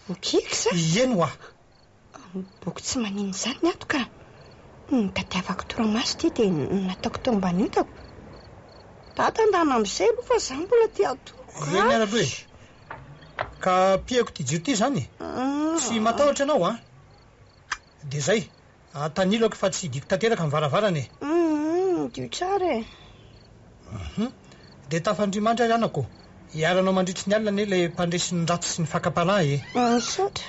boky iksa eno boky tsy manino zany ato ka tadiavako toramaso ty de nataoko tao ambany ontako tata ndana am'izay aloha fa za mbola tiatoro eny aloha ka piako ty jiro ty zany tsy matahotra ianao de zay tanilako fa tsy diko tanteraka mivaravarany dio tsara de tafandrimandry ary anako hiaranao mandritry ny alina ane le mpandresiny ratsy sy ny fakapalahy sotra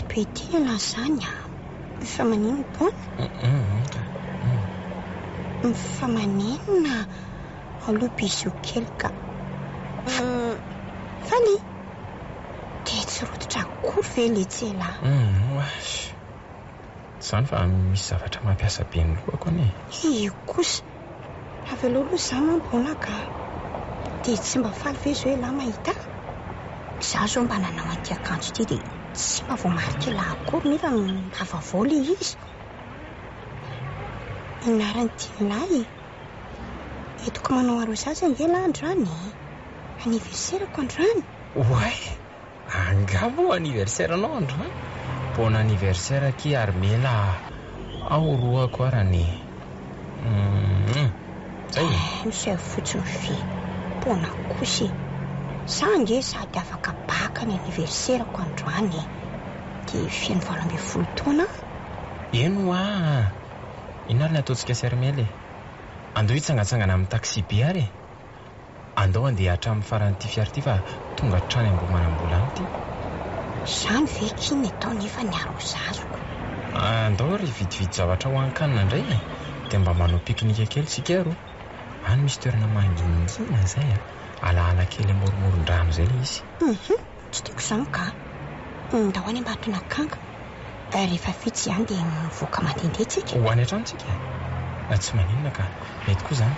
tsy be tena zany fa manino bona fa manenona aloha bizy io kely ka fa ny dia tsy rototra akory ve le tsela zany fa misy zavatra mampiasa be ny lohako ane io kosa avy aloha zany mambona ka dia tsy mba faly ve zao lahy mahita za zao mba nanao an'ity akanjo ity dia tsy mba voamarika lahy akory nefa avavao le izy inarany tialahy etoko manao arosasy angela androany aniverserako androany oay angamo aniversaire anao androany bona aniversaire ki Armela aoroako arany zay misy fotsiny fe bona kosy sange sady afaka baka ny aniverserako androany dia fiany 12 taona eno inariny ataontsika sy Armela andao hitsangatsangana amin'ny taxi be ary andao andeha hatramin'ny faran'ity fiara ity fa tonga trany Ambohimanambola anyty zany ve kiny atao nefa ny arozazoko andao ry vidividy zavatra ho ankanina indray dia mba manao piknika kely sika ro any misy toerana manginingina zay alaala kely amoromoron-drano zay le izy tsy tiako izany ka ndao any ambatona kanga rehefa vitsy ihany dia mivoaka mandendetsika ho any atrantsika tsy maninona ka mety koa zany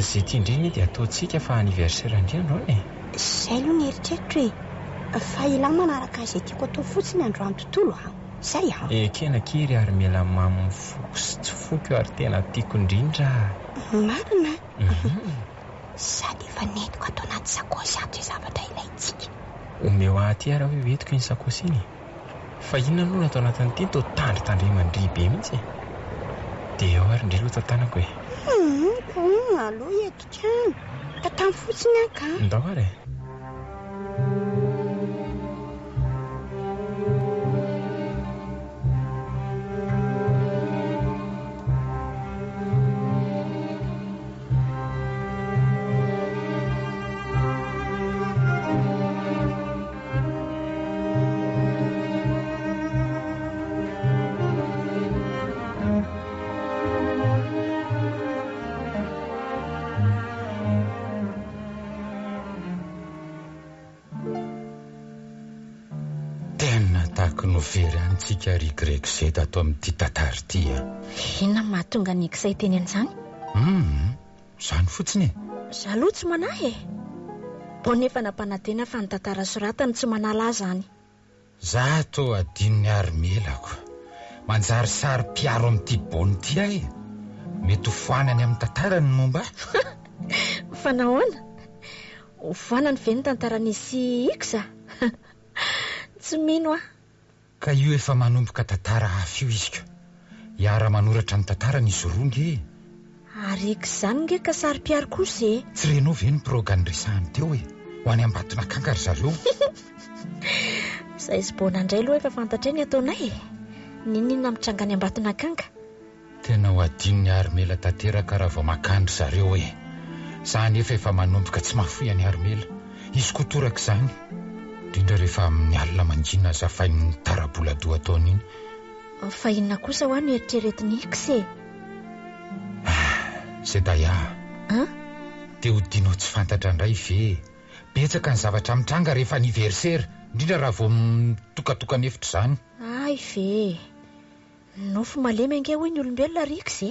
zay tia indriny dia ataontsika fa aniversaire andriandro any zay aloha ny eritreritro fa ilay manaraka izay tiako atao fotsiny androany tontolo zay kena kiry ary mela mamy foko sy tsy foko io ary tena tiako indrindra marina sady efa netiko atao anaty sakosy ato izay zavatra ilayntsika omeo aty raha hoe hoentiko iny sakosy iny fa inona aloha natao anatin'ity to tandritandre mandry be mihitsy dia eo ary indray loha tantanako aloha eto tatamy fotsiny aka ndao ary very antsika rigreko zay ato amin'ity tantara ity inona mahatonga nikizay teny an'izany zany fotsiny za aloha tsy manahy bo nefa nampanantena fa ny tantara soratany tsy manala zany za to adininy Armelako manjary sary piaro amin'ity bony ity mety hofoanany amin'ny tantara ny momba fa nahoana hofoanany ve ny tantaran'isy ikza tsy mino ka io efa manomboka tantara hafa io izy ka hiara manoratra ny tantara ny izy roa nge ary zany nge ka sary piaro kosa tsy renao ve ny progany resahany teo ho any ambatona kankary zareo zay zybona indray aloha efa fantatra ny ataonay ninina mitrangany ambatona kanga tena ho adininy Armela tanteraka raha vao makandry zareo zany efa manomboka tsy mahafoy any Armela izy kotoraka izany indrindra rehefa amin'ny alina manginina zafain'ny tarabola-doha ataony iny fa inona kosa ho any eritreretiny ikse zay daya dia hodinao tsy fantatra indray ve betsaka ny zavatra mitranga rehefa aniversaire indrindra raha vao mitokatokana efitra izany ay ve nofo malemy ange hoy ny olombelona rikse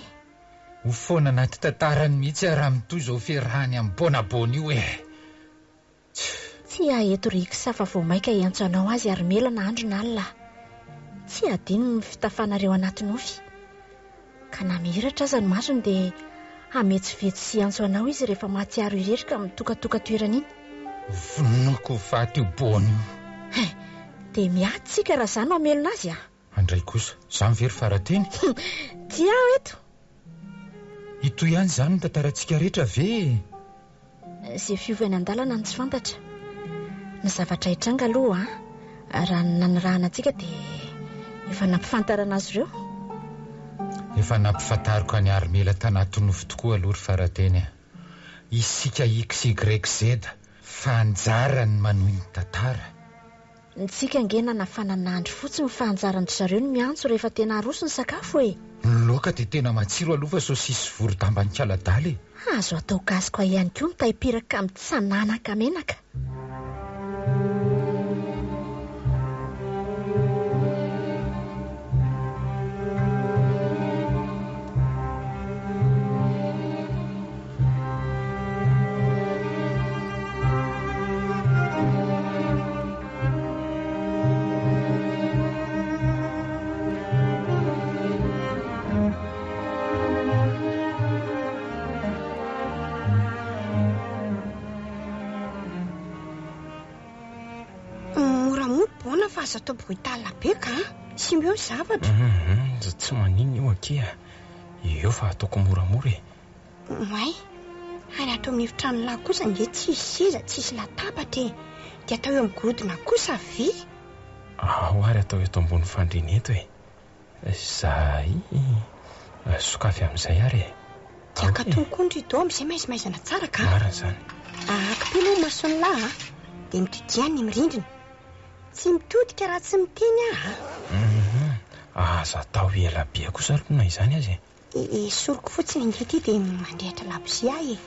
ho foana anaty tantarany mihitsy raha mitoy izao fiarahany amin'ny bonabona io tsy aheto riksa fa vao maika hiantso anao azy Armela na andro na alina tsy adino ny fitafanareo anaty nofy ka na mihiratra aza ny masony dia hametsivetsy sy antso anao izy rehefa mahatsiaro irery ka mitokatoka toerana iny vonoko faty io bony io dia miatsika raha zany amelona azy andray kosa za mivery farateny ty aho eto ito ihany zany ny tantarantsika rehetra ve zay fiovany an-dalana ny tsy fantatra ny zavatra hitranga aloha raha nanirahana antsika dia efa nampifantarana azy ireo efa nampifantariko any Armela tanaty nofo tokoa aloha ry farateny isika XYZ fa anjara ny manohy ny tantara Ntsika angena nafanan'andro fotsiny fa anjaran'ny zareo ny miantso rehefa tena aroso ny sakafo e. Loaka dia tena matsiro aloha fa saosisy voro-dambany kaladaly e. Azo atao gasy koa ihany koa mitaipiraka amin'ny tsananaka menaka. Azo atao brutala be ka sy mbeo zavatra. Tsy manino io akia. Eo fa ataoko moramora e. May ary atao mifitrano lahy kosa nge tsisy seza tsisy latabatra e. Dia atao eo amin'ny godona kosa vy. Ary atao eto ambony fandriana eto e. Zay sokafy amin'izay ary e. Tiaka tonkondry ito amin'izay maizimaizana tsara ka. Marina zany. Akapilo masony lahy dia mitotiany mirindrina. Tsy mitodika raha tsy miteny aza atao ela be kosa alona izany azy e. Soroko fotsiny ingety dia mandrehatra labozia e.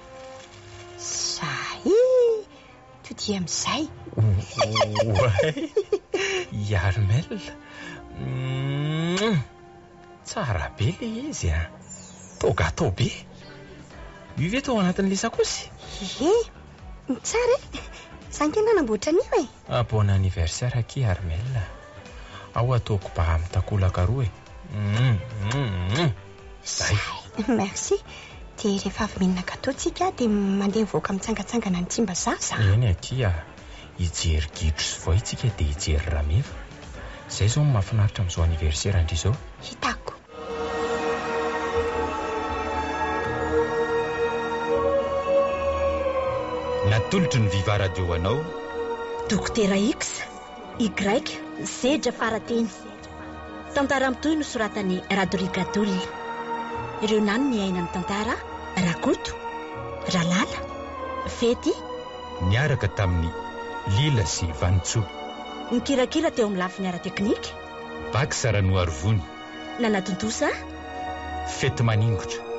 Zay todia amin'izay. Yarmel tsara be le izy togatao be. Io ve tao anatin'le sakosy? Tsara e. Zany tena namboatra anio e. Bon anniversaire aky Armel. Ao ataoko ba amin'ny takolaka roa e. Zay. Merci. Dia rehefa avy mihinana gâteau tsika dia mandeha mivoaka mitsangatsangana ny Tsimbazaza. Eny aky hijery gidro sy voay tsika dia hijery rameva. Zay zao mahafinaritra amin'izao anniversaire andry izao. Hitako. Natolotry ny Viva Radio anao Dokotera X Y Zedra farateny. Tantara mitohy no soratany Radorigadol. Ireo nany ny aina ny tantara Rakoto, Ralala, Fety niaraka tamin'ny Lila sy Vantso. Nikirakira teo amin'ny lafiny ara-teknika Baky Saranoarovony. Nanatontosa Fety maningotra.